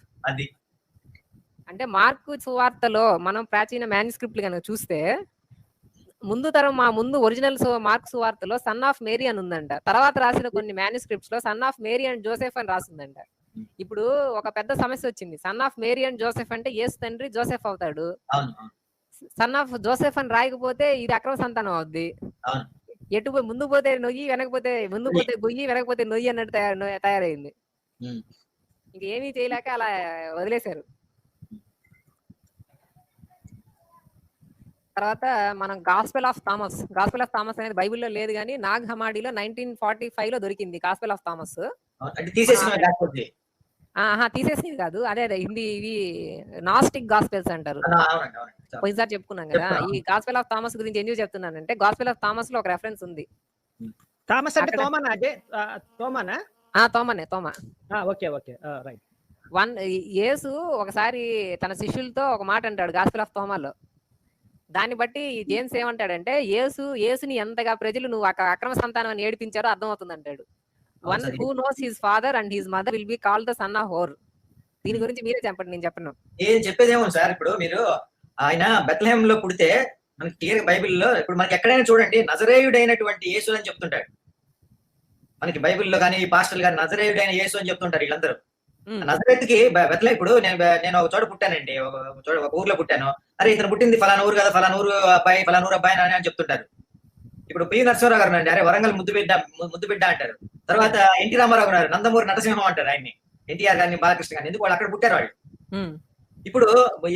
అంటే Mark సువార్తలో మనం ప్రాచీన మాన్యుస్క్రిప్ట్లు కనుక చూస్తే ముందు ఒరిజినల్ మార్కు సువార్తలో son of Mary అని ఉందంట. తర్వాత రాసిన కొన్ని మాన్యుస్క్రిప్ట్స్ లో son of Mary and Joseph అని రాసిందంట. ఇప్పుడు ఒక పెద్ద సమస్య వచ్చింది. Son of Mary and Joseph అంటే యేసు తండ్రి జోసెఫ్ అవుతాడు. సన్ ఆఫ్ జోసెఫ్ అని రాయకపోతే ఇది అక్రమ సంతానం అవుద్ది. ఎటు ముందు పోతే నొయ్యి, వెనకపోతే ముందు పోతే గొయ్యి, వెనకపోతే నొయ్యి అన్నట్టు తయారైంది. ఇంకేమీ చేయలేక అలా వదిలేశారు. తర్వాత మనం గాస్పెల్ ఆఫ్ థామస్ అనేది బైబిల్లో లేదు కానీ నాగ్ హమాడీలో 1945లో దొరికింది గాస్పెల్ ఆఫ్ థామస్. తీసేసింది కాదు, అదే హిందీ ఇవి నాస్టిక్ గాస్పెల్స్ అంటారు. పోయినసారి చెప్పుకున్నాం కదా. ఈ గాస్పెల్ ఆఫ్ థామస్ గురించి ఎందుకు చెప్తున్నానంటే గాస్పెల్ ఆఫ్ థామస్ లో ఒక రెఫరెన్స్ ఉంది. థామస్ అంటే తోమానా? తోమా. Okay right. యేసు ఒకసారి తన శిష్యులతో ఒక మాట అంటాడు గాస్పెల్ ఆఫ్ తోమాలో. దాన్ని బట్టి జేమ్స్ ఏమంటాడంటే యేసుని ఎంతగా ప్రజలు నువ్వు అక్రమ సంతానం అని ఏడిపించారో అర్థమవుతుంది అంటాడు. One who knows his father and his mother will be called the son of whore. దీని గురించి మీరే చెప్పండి, నేను చెప్పను. ఏం చెప్పేదేమో సార్. ఇప్పుడు మీరు ఆయన బెత్లెహేమ్ లో పుడితే మనకి క్లియర్ బైబిల్లో ఇప్పుడు మనకి ఎక్కడైనా చూడండి నజరేయుడైనటువంటి యేసు అని చెప్తుంటాడు. మనకి బైబిల్లో కానీ పాస్టర్లు కానీ నజరేయుడైన యేసు అని చెప్తుంటారు వీళ్ళందరూ. నజరేత్కి బెత్లెహేం ఇప్పుడు నేను ఒక చోట పుట్టానండి, ఒక ఊర్లో పుట్టాను. అరే ఇతను పుట్టింది ఫలానా ఊరు కదా, ఫలానా ఊరు అబ్బాయి అని చెప్తుంటారు. ఇప్పుడు పి నరసింహరావు గారు అండి, అరే వరంగల్ ముద్దు బిడ్డ అంటారు. తర్వాత ఎన్టీ రామారావు గారు నందమూరి నరసింహం అంటారు ఆయన్ని, ఎన్టీఆర్ గారిని, బాలకృష్ణ గారిని. ఎందుకు వాళ్ళు అక్కడ పుట్టారు వాళ్ళు. ఇప్పుడు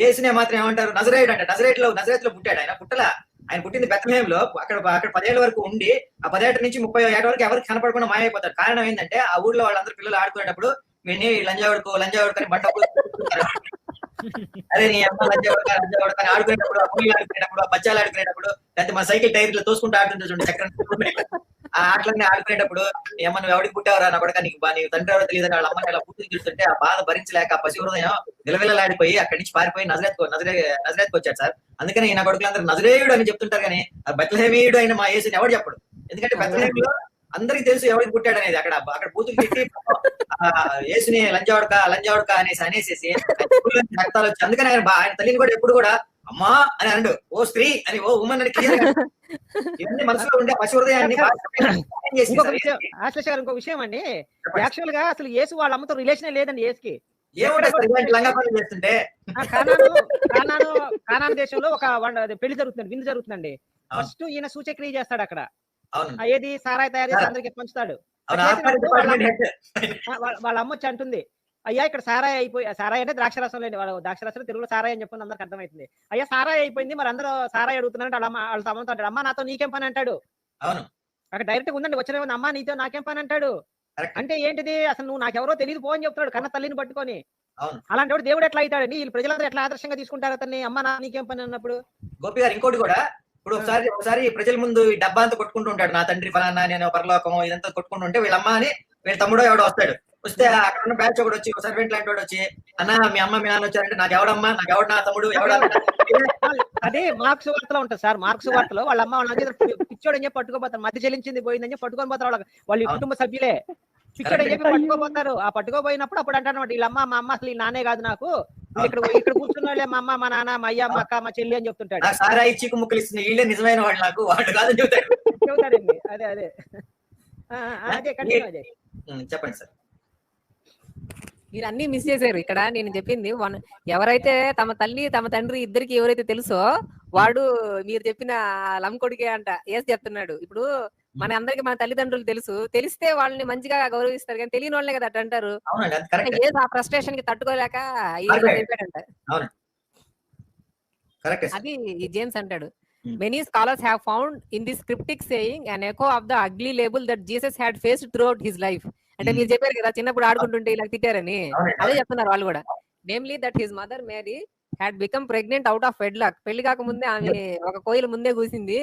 యేసునే మాత్రం ఏమంటారు, నజరేయుడు అంట. నజరేత్లో పుట్టాడు ఆయన, పుట్టలా. ఆయన పుట్టింది బెత్లెహేంలో. అక్కడ 10 ఏళ్ల వరకు ఉండి ఆ 10 ఏళ్ల నుంచి 30 ఏళ్ల వరకు ఎవరికి కనపడకుండా మాయమైపోతారు. కారణం ఏంటంటే ఆ ఊర్లో వాళ్ళందరూ పిల్లలు ఆడుకునేటప్పుడు విని లంజావుడుకు అని బండ అరే నీ అమ్మ లంజావుడుకు అని ఆడుకునేటప్పుడు, ఆ పూలు ఆడుకునేటప్పుడు, ఆ బచ్చాలు ఆడుకునేటప్పుడు, లేకపోతే మన సైకిల్ టైర్లు తోసుకుంటూ ఆడుతుంటారు చూడండి చక్రం. ఆ ఆటలన్నీ ఆడుకునేటప్పుడు నీ అమ్మ నువ్వు ఎవరికి పుట్టావరా నా కొడుక, నీకు తండ్రి ఎవరో తెలియదని వాళ్ళ అమ్మని అలా పూర్తి చూస్తుంటే ఆ బాధ భరించలేక ఆ పసి హృదయం విలవిలలాడిపోయి అక్కడి నుంచి పారిపోయి నజరేత్కి వచ్చాడు సార్. అందుకని నా కొడుకులందరూ నజరేయుడు అని చెప్తుంటారు, కానీ ఆ బెత్లెహేమీయుడు అయిన మా యేసుని ఎవడు చెప్పడు. ఎందుకంటే బెత్లెహేంలో అందరికి తెలుసు ఎవరికి పుట్టాడు అనేది. అక్కడ బూతులు పెట్టి యేసుని లంజావుడక అనేసేసి రక్తాలు వచ్చి, అందుకని ఆయన తల్లిని కూడా ఎప్పుడు కూడా అమ్మా అని అండు, ఓ స్త్రీ అని, ఓ ఉమెన్ అని క్లియర్ ఇవన్నీ మనసులో ఉండే పశు హృదయాన్ని. ఆశ్లేష గారు ఇంకో విషయం అండి, యాక్చువల్ గా అసలు యేసు వాళ్ళ అమ్మతో రిలేషన్ లేదండి యేసుకి. చేస్తుంటే కానాను దేశంలో ఒక పెళ్లి జరుగుతుంది, విందు జరుగుతుందండి. ఫస్ట్ ఈయన సూచక్రియ చేస్తాడు అక్కడ, ఏది సారాయి తయారు చేసి అందరికి పంచుతాడు. వాళ్ళ అమ్మ వచ్చి అంటుంది, అయ్యా ఇక్కడ సారాయి అంటే ద్రాక్షరసం లేని, వాళ్ళు ద్రాక్షరసం తెలుగులో సారాయి అని చెప్పి అందరికి అర్థమవుతుంది. అయ్యా సారాయి అయిపోయింది, మరి అందరూ సారాయి అడుగుతున్నారు. వాళ్ళ తమ్ముతో అంటాడు, అమ్మ నాతో నీకేం పని అంటాడు. అక్కడ డైరెక్ట్ ఉందండి, వచ్చిన అమ్మ నీతో నాకేం పని అంటాడు. అంటే ఏంటిది, అసలు నువ్వు నాకెవరో తెలియదు పో అని చెప్తాడు కన్న తల్లిని పట్టుకొని. అలాంటి దేవుడు ఎట్లా అవుతాడండి, వీళ్ళు ప్రజలందరూ ఎట్లా ఆదర్శంగా తీసుకుంటారు అతన్ని, అమ్మ నీకేం పని అన్నప్పుడు. గోపి గారు ఇంకోటి కూడా, ఇప్పుడు ఒకసారి ప్రజల ముందు ఈ డబ్బా అంతా కొట్టుకుంటూ ఉంటాడు, నా తండ్రి ఫలానా, నేను పరలోకము, ఇదంతా కొట్టుకుంటూ ఉంటే వీళ్ళ అమ్మ అని వీళ్ళ తమ్ముడో ఎవడో వస్తాడు. వస్తే అక్కడ ఉన్న బ్యాచ్ ఒకటి వచ్చి, సర్వెంట్ లాంటి వాడు వచ్చి, అన్న మీ అమ్మ మీ నాన్న వచ్చారంటే నాకు ఎవడమ్మా, నాకు ఎవడు నా తమ్ముడు ఎవడ. అదే మార్క్స్ వార్తలో ఉంటుంది సార్. మార్క్స్ వార్తలో వాళ్ళ అమ్మ వాళ్ళ పిచ్చోడు అని చెప్పి పట్టుకోపోతారు, మధ్య చెల్లించింది పోయిందని చెప్పి పట్టుకొని పోతారు. వాళ్ళ కుటుంబ సభ్యులే పిచ్చోడు అని చెప్పి పట్టుకోపోతారు. ఆ పట్టుకోపోయినప్పుడు అప్పుడు అంటారు వీళ్ళ అమ్మ మా అమ్మ అసలు ఈ నానే కాదు నాకు, ఇక్కడ కూర్చున్న వాళ్ళే మా అమ్మ మా నాన్న మా అయ్య మా అక్క మా చెల్లి అని చెప్తుంటాడు. నిజమైన వాళ్ళు నాకు వాడు కాదని చెబుతాడండి. అదే అదే అదే కంటిన్యూ అదే చెప్పండి సార్. మీరు అన్ని మిస్ చేశారు ఇక్కడ. నేను చెప్పింది ఎవరైతే తమ తల్లి తమ తండ్రి ఇద్దరికి ఎవరైతే తెలుసో వాడు మీరు చెప్పిన లంకొడికే అంట ఏసి చెప్తున్నాడు. ఇప్పుడు మన అందరికి మన తల్లిదండ్రులు తెలిస్తే వాళ్ళని మంచిగా గౌరవిస్తారు, కానీ తెలియని వాళ్ళే కదా అట్ట అంటారు. ఏదో ఆ ఫ్రస్ట్రేషన్ కి తట్టుకోలేక చెప్పాడంట. అది జేమ్స్ అంటాడు. Many scholars have found in this cryptic saying an echo of the ugly label that Jesus had faced throughout his life. అంటే మీరు చెప్పారు కదా చిన్నప్పుడు ఆడుకుంటుంటే ఇలా తిట్టారని, అదే చెప్తున్నారు వాళ్ళు కూడా. Namely that his mother Mary had become pregnant out of wedlock. పెళ్లి కాక ముందే ఆమె ఒక కోయిల ముందే కూసింది.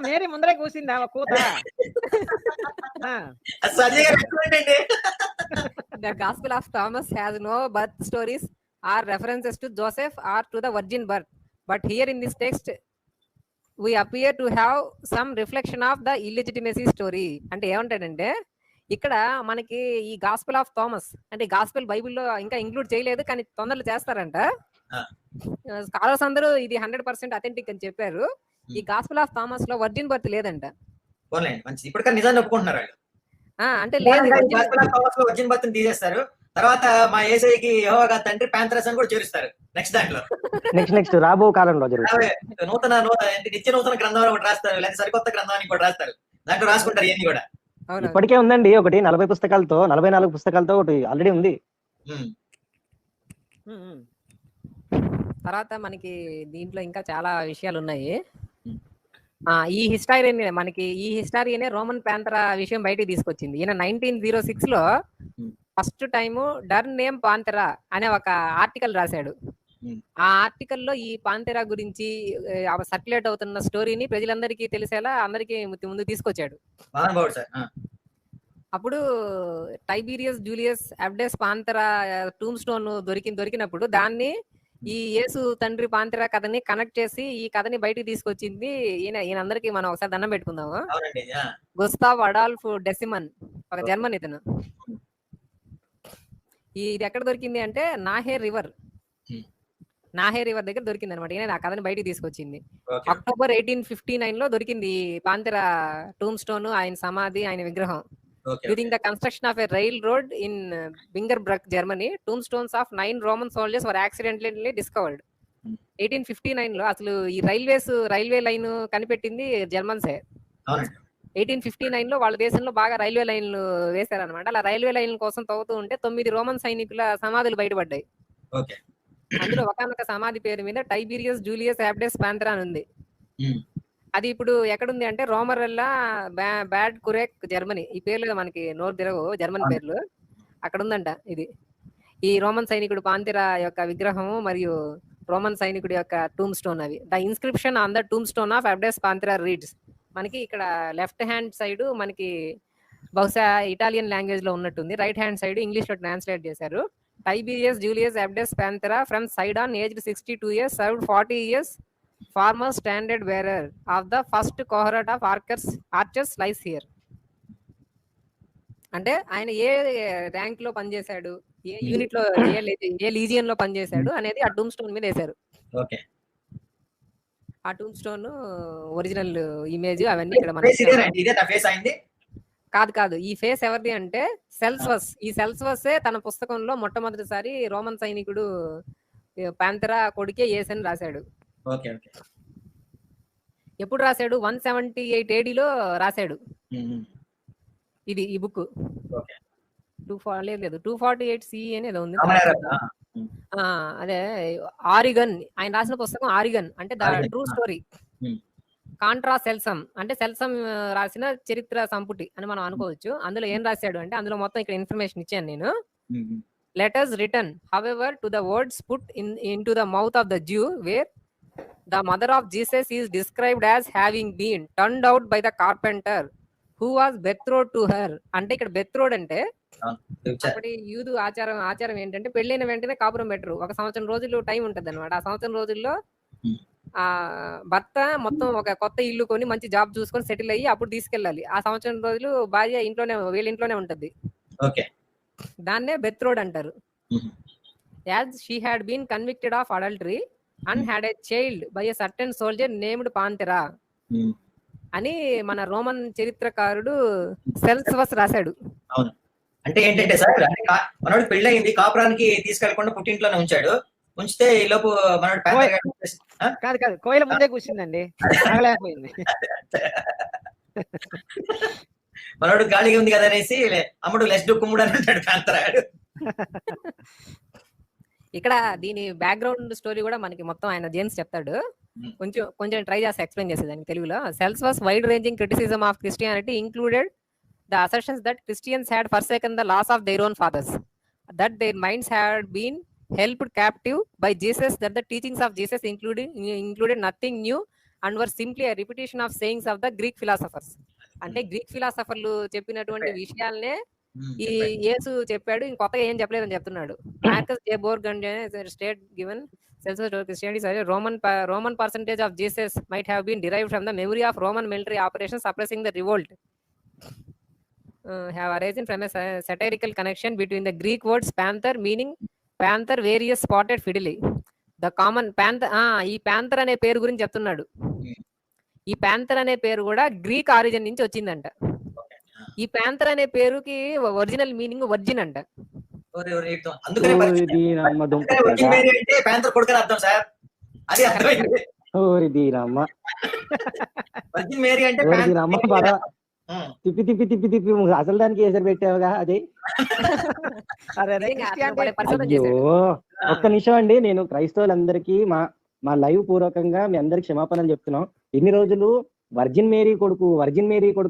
మేరీ ముందరే కూసింది ఆమె కూత. The Gospel of Thomas has no birth stories or references to Joseph or to the virgin birth, but here in this text we appear to have some reflection of the illegitimacy story. అంటే ఏమంటాడంటే ఇక్కడ మనకి ఈ gospel of Thomas అంటే gospel బైబిల్లో ఇంకా include చేయలేదు, కానీ తొందరలో చేస్తారంట. స్కాలర్స్ అందరూ ఇది 100% అథెంటిక్ అని చెప్పారు. ఈ గాస్పెల్ ఆఫ్ థామస్ లో వర్జిన్ బర్త్ లేదంట. నిజాన్ని ఒప్పుకుంటున్నారు అంటే లేదు, వర్జిన్ బర్త్ తీసేస్తారు. తర్వాత మా యేసయ్యకి యెహోవా తండ్రి ప్యాంతరస్ అని కూడా చేరుస్తారు నెక్స్ట్ దాంట్లో. నెక్స్ట్ రాబో కాలంలో జరుగుతుంది. నిత్య నూతన గ్రంథం ఒకటి రాస్తారు, లేదా సరికొత్త గ్రంథాన్ని కూడా రాస్తారు. దాంట్లో రాసుకుంటారు ఇవన్నీ కూడా. ఇప్పటికే ఉందండి ఒకటి 40 పుస్తకాలతో 44 పుస్తకాలతో ఒకటి ఆల్రెడీ ఉంది. తర్వాత మనకి దీంట్లో ఇంకా చాలా విషయాలు ఉన్నాయి. ఈ హిస్టారియనే రోమన్ ప్యాంతరా విషయం బయటికి తీసుకొచ్చింది. ఈయన 1906 లో ఫస్ట్ టైము డర్నేమ్ పాంతెరా అనే ఒక ఆర్టికల్ రాశాడు. ఆ ఆర్టికల్లో ఈ పాంతెరా గురించి సర్క్యులేట్ అవుతున్న స్టోరీని ప్రజలందరికీ తెలిసేలా అందరికీ ముందు తీసుకొచ్చాడు. అప్పుడు టైబీరియస్ జూలియస్ అబ్డెస్ పాంతెరా టూమ్ స్టోన్ దొరికినప్పుడు దాన్ని ఈ యేసు తండ్రి పాంతెరా కథని కనెక్ట్ చేసి ఈ కథని బయటికి తీసుకొచ్చింది ఈయన అందరికి మనం ఒకసారి దండం పెట్టుకుందాము. గుస్తావ్ అడాల్ఫ్ డెసిమన్, ఒక జర్మన్ ఇతను. ఇది ఎక్కడ దొరికింది అంటే నాహే నాహే రివర్ దగ్గర దొరికింది అనమాట. ఈయన ఆ కథని బయటికి తీసుకొచ్చింది. ఓకే అక్టోబర్ 1859 లో దొరికింది ఈ పాంతెరా టూమ్ స్టోన్, ఆయన సమాధి, ఆయన విగ్రహం. Okay During the construction of a railroad in Bingerbruck, Germany, tombstones of 9 Roman soldiers were accidentally discovered. 1859 లో అసలు ఈ రైల్వే లైన్ కనిపెట్టింది జర్మన్సే. అవునండి 1859 లో వాళ్ళ దేశంలో బాగా రైల్వే లైన్లు వేశారనమాట. అలా రైల్వే లైన్ల కోసం తవ్వుతూ ఉంటే 9 రోమన్ సైనికుల సమాధులు బయటపడ్డాయి. ఓకే అందులో ఒకానొక సమాధి పేరు మీద టైబీరియస్ జూలియస్ యాబ్డెస్ పాంథెరా అని ఉంది. ఉమ్. అది ఇప్పుడు ఎక్కడుంది అంటే రోమరెల్లా బ్యాడ్ కురెక్, జర్మనీ. ఈ పేర్లు మనకి నోరు తిరగవు, జర్మన్ పేర్లు. అక్కడ ఉందంట ఇది. ఈ రోమన్ సైనికుడు పాంథెరా యొక్క విగ్రహము మరియు రోమన్ సైనికుడి యొక్క టూమ్ స్టోన్ అవి. The inscription on the tombstone of Abdes Panthera reads. మనకి ఇక్కడ లెఫ్ట్ హ్యాండ్ సైడ్ మనకి బహుశా ఇటాలియన్ లాంగ్వేజ్ లో ఉన్నట్టుంది, రైట్ హ్యాండ్ సైడ్ ఇంగ్లీష్ లో ట్రాన్స్లేట్ చేశారు. Tiberius Julius Abdes Panthera from Sidon, aged 62 years, served 40 years, former standard bearer of the first cohort of archers lies here. అంటే ఆయన ఏ rank లో పనిచేశాడు, ఏ యూనిట్ లో, ఏ లీజియన్ లో పనిచేశాడు అనేది ఆ టూమ్ స్టోన్ మీద వేశారు. ఓకే ఆ టూమ్ స్టోన్ ఒరిజినల్ ఇమేజ్ అవన్నీ ఇక్కడ ఫేస్ మనకి ఇదేనండి, ఇదే నా ఫేస్ అయింది. కాదు. ఈ ఫేస్ ఎవరిది అంటే సెల్స్వస్. ఈ సెల్స్వస్సే తన పుస్తకంలో మొట్టమొదటిసారి రోమన్ సైనికుడు పాంథెరా కొడుకే ఏసని రాశాడు. ఓకే ఓకే ఎప్పుడు రాశాడు? 178 AD లో రాశాడు. ఉమ్. ఇది ఈ బుక్ ఓకే 248 CE అనేది ఉంది. రామనారాయణ. ఉమ్. అదే ఆరిగన్, ఆయన రాసిన పుస్తకం ఆరిగన్ అంటే the Origen, true story. Um. Contra Celsum అంటే సెల్సమ్ రాసిన చరిత్ర సంపుటి అని మనం అనుకోవచ్చు. అందులో ఏం రాశాడు అంటే, అందులో మొత్తం ఇక్కడ ఇన్ఫర్మేషన్ ఇచ్చాను నేను. ఉమ్. Letters written, however, to the words put into the mouth of the Jew, where the mother of Jesus is described as having been turned out by the carpenter who was betrothed to her. అంటే ఇక్కడ బెత్రోడ్ అంటే అప్పటి యూదు ఆచారం ఏంటంటే పెళ్ళైన వెంటనే కాపురం పెట్టరు. ఒక సంవత్సరం రోజులు టైం ఉంటది అనమాట. ఆ సంవత్సరం రోజుల్లో ఆ భర్త మొత్తం ఒక కొత్త ఇల్లు కొని మంచి జాబ్ చూసుకొని సెటిల్ అయ్యి అప్పుడు తీసుకెళ్ళాలి. ఆ సంవత్సరం రోజులు భార్య వీళ్ళ ఇంట్లోనే ఉంటది. ఓకే దాన్నే బెత్రోడ్ అంటారు. As she had been convicted of adultery and had a child by a certain soldier named Panthera అని మన రోమన్ చరిత్రకారుడు సెల్స్వస్ రాశాడు. అవును. అంటే ఏంటంటే సార్, మనోడు పెళ్ళయింది, కాపురానికి తీసుకెళ్లకుండా పుట్టింట్లోనే ఉంచాడు. ఉంచితే ఈ లోపు మనోడు కాదు కోయిల ముందే కూర్చుందండి, ఆగలేకపోయింది. మనోడు గాలిగా ఉంది కదా అనేసి అమ్ముడు లెస్ కుమ్ముడు అని అంటాడు పాంథెరాడు. ఇక్కడ దీని బ్యాక్గ్రౌండ్ స్టోరీ కూడా మనకి మొత్తం ఆయన జేమ్స్ చెప్తాడు. కొంచెం ట్రై చేసి ఎక్స్ప్లెయిన్ చేసేదానికి తెలుగులో. Celsus wide ranging criticism of Christianity included the assertions that Christians had forsaken the laws of their own fathers, that their minds had been held captive by Jesus, that the teachings of Jesus included nothing new and were simply a repetition of sayings of the Greek philosophers. అంటే Greek ఫిలాసఫర్లు చెప్పినటువంటి విషయాలనే ఈ యేసు చెప్పాడు, ఇంకొత్తగా ఏం చెప్పలేదని చెప్తున్నాడు. Marcus J Borgan state given Roman percentage of Jesus might have been derived from the memory of Roman military operations suppressing the revolt. Have arisen from a satirical connection between the Greek words panther meaning panther various spotted fiddly. The common panther, ఈ panther అనే పేరు గురించి చెప్తున్నాడు. ఈ panther అనే పేరు కూడా Greek origin నుంచి వచ్చిందంట. ఈ ప్యాంథర్ అనే పేరుకి ఒరిజినల్ మీనింగ్ వర్జిన్ అంట. తిప్పి తిప్పి తిప్పి తిప్పి అసలు దానికి ఎసరు పెట్టావుగా అది. అయ్యో ఒక్క నిమిషం అండి, నేను క్రైస్తవులందరికీ మా లైవ్ పూర్వకంగా మీ అందరికి క్షమాపణలు చెప్తున్నాం. ఇన్ని రోజులు వర్జిన్ మేరీ కొడుకు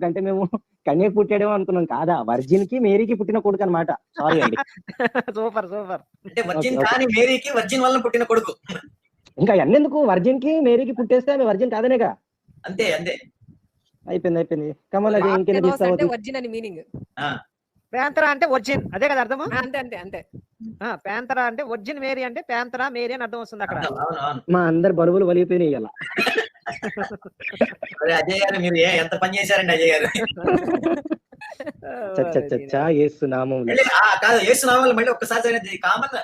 అంటే మేము కన్యకు పుట్టాడేమో అనుకున్నాం. కాదా, వర్జిన్ కి మేరీకి పుట్టిన కొడుకు అనమాట. సారీ అండి. సూపర్ అంటే వర్జిన్ కానీ మేరీకి వర్జిన్ వల్ల పుట్టిన కొడుకు. ఇంకా ఎన్నెందుకు, వర్జిన్ కి మేరీకి పుట్టేస్తే ఆమె వర్జిన్ కాదనేగా. అంతే అయిపోయింది. కమల్ అది ఇంకేం అంటే వర్జిన్ అని మీనింగ్. ప్యాంతరా అంటే వర్జిన్, అదే కదా అర్థము. అంతే ప్యాంతరా అంటే వర్జిన్, మేరీ అంటే ప్యాంతరా మేరీ అని అర్థం వస్తుంది అక్కడ. మా అందరు బలుబులు వలిగిపోయినాయి ఇలా. అజయ్ గారు మీరు ఎంత పని చేశారండి అజయ్ గారు. యేసునామం కాదు, యేసునామాలు మళ్ళీ ఒక్కసారి common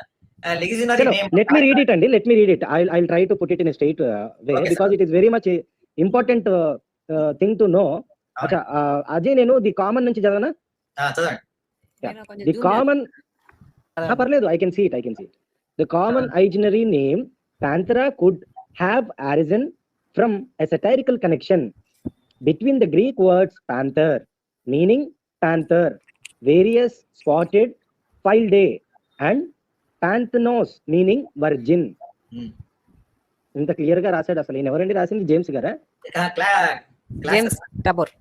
legionary name. let me read it అండి, let me read it. I'll try to put it in a straight way Okay, because sir. it is very much important thing to know. అచ్చా అజయ్, నేను the common నుంచి చదవనా? చదవండి. నేను కొంచెం the zoom common చేస్తాను. పర్లేదు, I can see it. The common itinerary name Panthera could have arisen from a satirical connection between the Greek words panther, meaning panther, various spotted, fildae, and panthenos, meaning virgin. ఇంత clear గా రాశాడు. అసలు ఈయన ఎవరండి రాసింది? James గారా? James Tabor.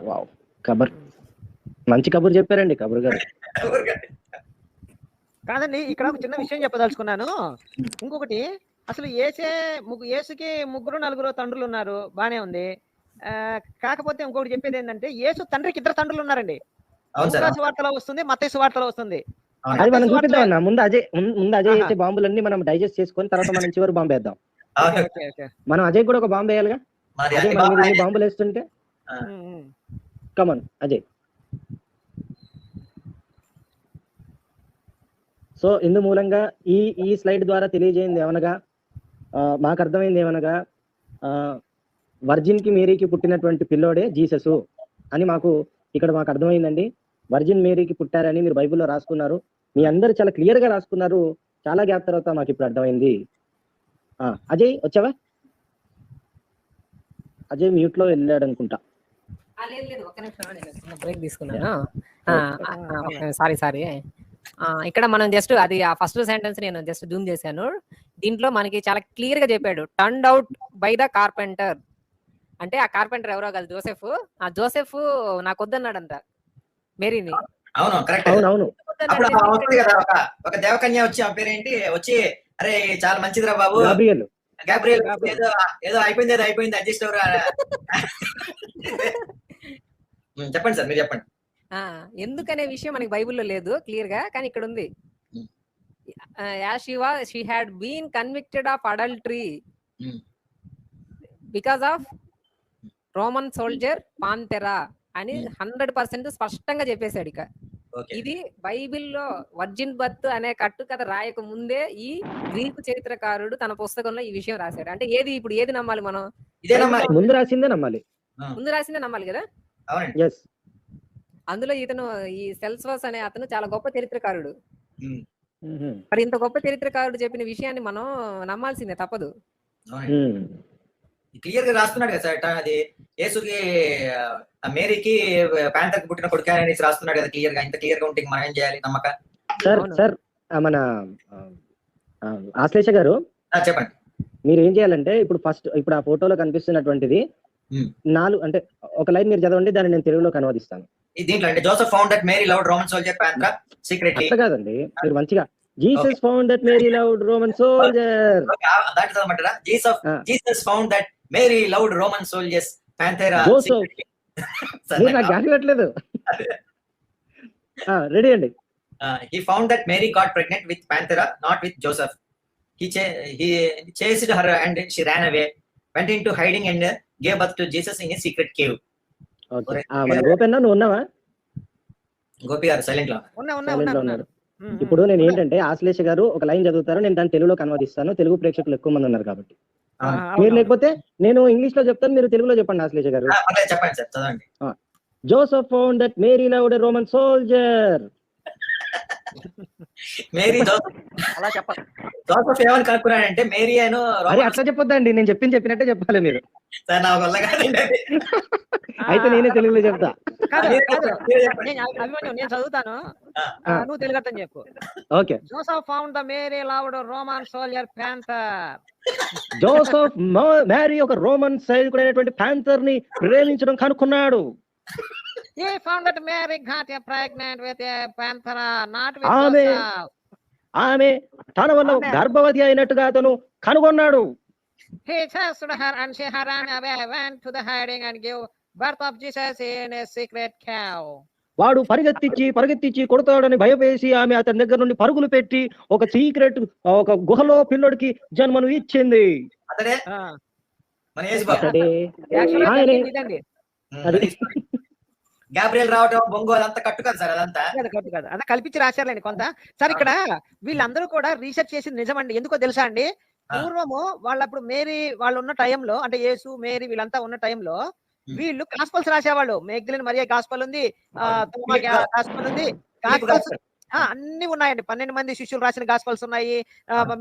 Wow, కబర్, మంచి కబుర్ చెప్పారండి కబుర్ గారు. కాదండి, ఇక్కడ ఒక చిన్న విషయం చెప్పదలుచుకున్నాను. ఇంకొకటి, అసలు యేసుకి 3-4 తండ్రులు ఉన్నారు, బానే ఉంది. కాకపోతే ఇంకొకటి చెప్పేది ఏంటంటే, యేసు తండ్రికి 2 తండ్రులు ఉన్నారండి. లూకా సువార్తలో వస్తుంది, మత్తయి సువార్తలో వస్తుంది. అది మనం చూపిద్దాం అన్న. ముందు అజయ్ వేసే బాంబులన్నీ మనం డైజెస్ట్ చేసుకొని తర్వాత మనం చివరి బాంబు వేద్దాం. మనం అజయ్ కూడా ఒక బాంబు వేయాలిగా. అజయ్ మన మీద బాంబులు వేస్తుంటే కమన్ అజయ్. సో ఇందు మూలంగా ఈ స్లైడ్ ద్వారా తెలియజేయింది ఏమనగా, మాకు అర్థమైంది ఏమనగా, వర్జిన్ కి మేరీకి పుట్టినటువంటి పిల్లోడే జీససు అని మాకు అర్థమైందండి. వర్జిన్ మేరీకి పుట్టారని మీరు బైబిల్లో రాసుకున్నారు. మీ అందరు చాలా క్లియర్ గా రాసుకున్నారు. చాలా గ్యాప్ తర్వాత మాకు ఇప్పుడు అర్థమైంది. అజయ్ వచ్చావా? అజయ్ మ్యూట్ లో వెళ్ళాడు అనుకుంటా. బ్రేక్ తీసుకున్నాను. సారీ. ఇక్కడ మనం జస్ట్ అది ఆ ఫస్ట్ సెంటెన్స్ నేను జస్ట్ జూమ్ చేశాను. దీంట్లో మనకి చాలా క్లియర్ గా చెప్పాడు, turned out by the carpenter. అంటే ఆ కార్పెంటర్ ఎవరో కాదు, జోసెఫ్. ఆ జోసెఫ్ నాకు వద్దన్నాడంట మేరీని. అవును. ఒక దేవకన్య వచ్చి ఆ పేరేంటి వచ్చి, అరే చాలా మంచిదిరా బాబు గాబ్రియల్, ఏదో అయిపోయింది అడ్జస్ట్ ఎవరు. చెప్పండి సార్, మీరు చెప్పండి. ఎందుకనే విషయం మనకి బైబిల్లో లేదు క్లియర్ గా, కానీ ఇక్కడ ఉంది. She had been convicted of adultery because of Roman soldier Panthera అని 100% స్పష్టంగా చెప్పేశాడు. ఇక ఇది బైబిల్లో వర్జిన్ బర్త్ అనే కట్టుకథ రాయక ముందే ఈ గ్రీకు చరిత్రకారుడు తన పుస్తకంలో ఈ విషయం రాశాడు. అంటే ఇప్పుడు ఏది నమ్మాలి మనం? ముందు రాసిందే నమ్మాలి కదా. అందులో ఇతను ఈ సెల్స్వస్ అనే అతను చాలా గొప్ప చరిత్రకారుడు. మరి ఇంత గొప్ప చరిత్రకారుడు చెప్పిన విషయాన్ని మనం నమ్మాల్సిందే, తప్పదు. క్లియర్ గా రాస్తున్నాడు కదా సార్, అది యేసుకి మేరీకి ప్యాంతర్కి పుట్టిన కొడుకు అనేసి రాస్తున్నాడు కదా క్లియర్ గా. ఇంత క్లియర్ గా ఉంటే మనం ఏం చేయాలి? నమ్మక సార్ మన ఆశ్లేష గారు చెప్పండి. మీరు ఏం చేయాలంటే ఇప్పుడు ఆ ఫోటోలో కనిపిస్తున్నటువంటిది 4 అంటే ఒక లైన్ మీరు చదవండి, దాన్ని నేను తెలుగులోకి అనువదిస్తాను. దీంట్లో అంటే Joseph found that Mary loved Roman soldier Panthera secretly. అట్లా కాదండి, మీరు మంచిగా Jesus found that Mary loved Roman soldier. That is అనమాట. Jesus found that Mary loved Roman soldiers Panthera secretly. నాకు గానివ్వట్లేదు. రెడీ అండి. He found that Mary got pregnant with Panthera, not with Joseph. He chased her and she ran away, went into hiding and gave birth to Jesus in a secret cave. Okay. మన గోపన్న నువ్వు ఉన్నావా? గోపి గారు silent లో ఉన్నారు. ఇప్పుడు నేను ఏంటంటే ఆశ్లేష గారు ఒక లైన్ చదువుతారు, నేను దాన్ని తెలుగులోకి అనువదిస్తాను. తెలుగు ప్రేక్షకులు ఎక్కువ మంది ఉన్నారు కాబట్టి. మీరు లేకపోతే నేను ఇంగ్లీష్ లో చెప్తాను, మీరు తెలుగులో చెప్పండి ఆశ్లేష గారు. చెప్పండి సార్, చదవండి. Joseph found that Mary loved a Roman soldier. Mary అలా చెప్పాలి. జోసెఫ్ ఏమని కనుక్కున్నాడంటే మేరీ అని. అట్లా చెప్పొద్దండి, నేను చెప్పినట్టే చెప్పాలి మీరు. సార్ నా వల్ల కాదండి. అయితే నేనే తెలుగులో చెప్తా. నేను చదువుతాను, నువ్వు తెలుగు అర్థం చెప్పు. Okay. Joseph found the Mary loved Roman soldier Panther. Joseph Mary ఒక రోమన్ సైనికుడైనటువంటి ప్యాంథర్ ని ప్రేమించడం కనుక్కున్నాడు. He found that Mary got pregnant with a panthera, not with Joseph. ఆమె తన వల్ల గర్భవతి అయినట్టుగా అతను కనుగొన్నాడు. He chased her and she ran away, went to the hiding and gave birth of Jesus in a secret cave. వాడు పరిగెత్తించి కొడతాడని భయపేసి ఆమె అతని దగ్గర నుండి పరుగులు పెట్టి ఒక సీక్రెట్ ఒక గుహలో పిల్లడికి జన్మను ఇచ్చింది. అతడే మన యేసు బాబు. గ్యాబ్రియల్ రావటం బొంగు అదంతా కట్టు కదా సార్ అదంతా. కాదు అలా కల్పించి రాశారులేండి కొంత. సార్ ఇక్కడ వీళ్ళందరూ కూడా రీసెర్చ్ చేసింది నిజమండి. ఎందుకో తెలుసా అండి, పూర్వము వాళ్ళప్పుడు మేరీ వాళ్ళు ఉన్న టైంలో, అంటే యేసు మేరీ వీళ్ళంతా ఉన్న టైంలో వీళ్ళు గాస్పల్స్ రాసేవాళ్ళు. మెగ్దలిన్ మరియా గాస్పల్ ఉంది, తోమా గాస్పల్ ఉంది, గాస్పల్స్ అన్ని ఉన్నాయండి. 12 మంది శిష్యులు రాసిన గాస్పల్స్ ఉన్నాయి,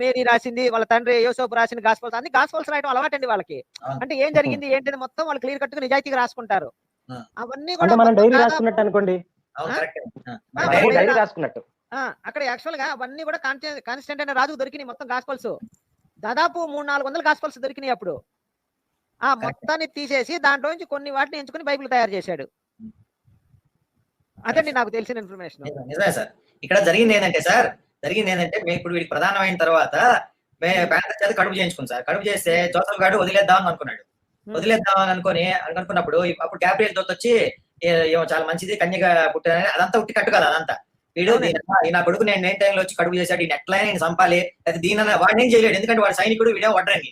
మేరీ రాసింది, వాళ్ళ తండ్రి యోసేపు రాసిన గాస్పల్స్, అన్ని గాస్పల్స్ రాయడం అలవాటండి వాళ్ళకి. అంటే ఏం జరిగింది ఏంటని మొత్తం వాళ్ళు క్లియర్ కట్టుగా నిజాయితీగా రాసుకుంటారు. అవన్నీ కూడా మనం డైరీ రాసుకున్నట్టు అనుకోండి, డైరీ రాసుకున్నట్టు. అక్కడ యాక్చువల్ గా అవన్నీ కూడా కాన్స్టెంట్ అనే రాజుకు దొరికినాయి మొత్తం గాస్పల్స్. దాదాపు 300-400 గాస్పల్స్ దొరికినాయి అప్పుడు. ఆ మొత్తాన్ని తీసేసి దాంట్లో నుంచి కొన్ని వాటిని ఎంచుకుని బైబిల్ తయారు చేశాడు. అదండి నాకు తెలిసిన ఇన్ఫర్మేషన్. నిజమే సార్. ఇక్కడ జరిగింది ఏంటంటే మేము ఇప్పుడు వీడికి ప్రధానమైన తర్వాత ప్యాంతర్ చేత కడుపు చేయించుకున్నాం సార్. కడుపు చేస్తే జోసఫ్ గారు వదిలేద్దామని అనుకున్నప్పుడు అప్పుడు గ్యాబ్రియల్ దూత వచ్చి ఏమో చాలా మంచిది కన్యగా పుట్టారని అదంతా ఉట్టి కట్టు కదా అదంతా. వీడు నా కొడుకు నేను ఏ టైంలో వచ్చి కడుపు చేశాడు, ఈయన ఎట్లా నేను చంపాలి, అది దీని వాడిని ఏం చేయలేడు, ఎందుకంటే వాడు సైనికుడు, వీడే వడ్రంగి.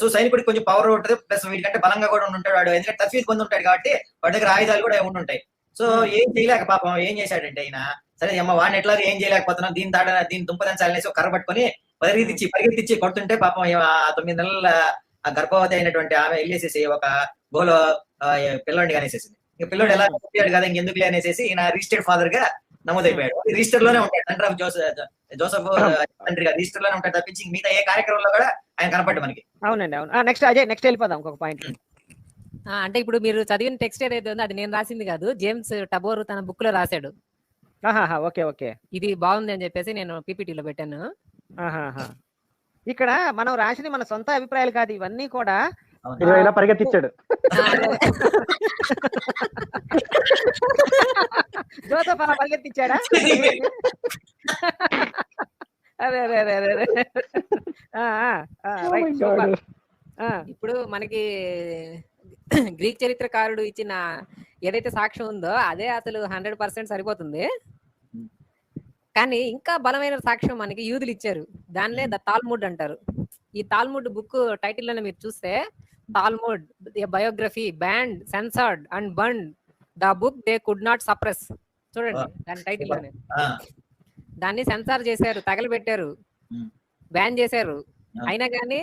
సో సైనికుడికి కొంచెం పవర్ ఉంటుంది, ప్లస్ వీడికంటే బలంగా కూడా ఉంటాడు వాడు, ఎందుకంటే తస్వీర్ పొంది ఉంటాడు కాబట్టి వాడి దగ్గర ఆయుధాలు కూడా ఉండుంటాయి. సో ఏం చేయలేక పాపం ఏం చేశాడంటే ఆయన, సరే అమ్మ వాడిని ఎట్లా ఏం చేయలేకపోతున్నాం, దీని దుంపదంచాలనేసి ఒక కర్ర పట్టుకొని పరిగెత్తిచ్చి కొడుతుంటే పాపం 9 నెలల గర్భవతి అయినటువంటి ఆమె వెళ్ళేసేసి ఒక గోలో పిల్లోడిని అనేసేసింది. ఇక పిల్లోడు ఎలా పుట్టాడు కదా ఇంకెందుకులే అనేసి ఈయన రిజిస్టర్డ్ ఫాదర్ గా నమోదైపోయాడు. రిజిస్టర్ లోనే ఉంటాడు, తండ్రి ఆఫ్ జోసఫ్ తండ్రి గారు రిజిస్టర్ లోనే ఉంటాడు తప్పించి మిగతా ఏ కార్యక్రమంలో కూడా ఆయన కనపడ్డు మనకి. అవునండి, అవును. నెక్స్ట్ అజయ్, నెక్స్ట్ వెళ్ళిపోదాం ఇంకొక పాయింట్. అంటే ఇప్పుడు మీరు చదివిన టెక్స్ట్ ఏదైతే ఉందో అది నేను రాసింది కాదు, జేమ్స్ టబోర్ తన బుక్ లో రాశాడు. ఓకే ఓకే, ఇది బాగుంది అని చెప్పేసి నేను పీపీటీలో పెట్టాను. ఇక్కడ మనం రాసిన మన సొంత అభిప్రాయాలు కాదు, ఇవన్నీ కూడా ఇలా పరిగెత్తిచ్చాడు జోసఫ్ అలా పరిగెత్తిచ్చాడా? అదే ఇప్పుడు మనకి గ్రీక్ చరిత్రకారుడు ఇచ్చిన ఏదైతే సాక్ష్యం ఉందో అదే అసలు 100% సరిపోతుంది. కానీ ఇంకా బలమైన సాక్ష్యం మనకి యూదులు ఇచ్చారు, దానిలో ద తాల్ముడ్ అంటారు. ఈ తాల్ముడ్ బుక్ టైటిల్ లోనే మీరు చూస్తే Talmud biography banned censored and burned the book they could not suppress. చూడండి దాని టైటిల్ లోనే. దాన్ని సెన్సార్ చేశారు, తగలబెట్టారు, బ్యాన్ చేశారు. అయినా కానీ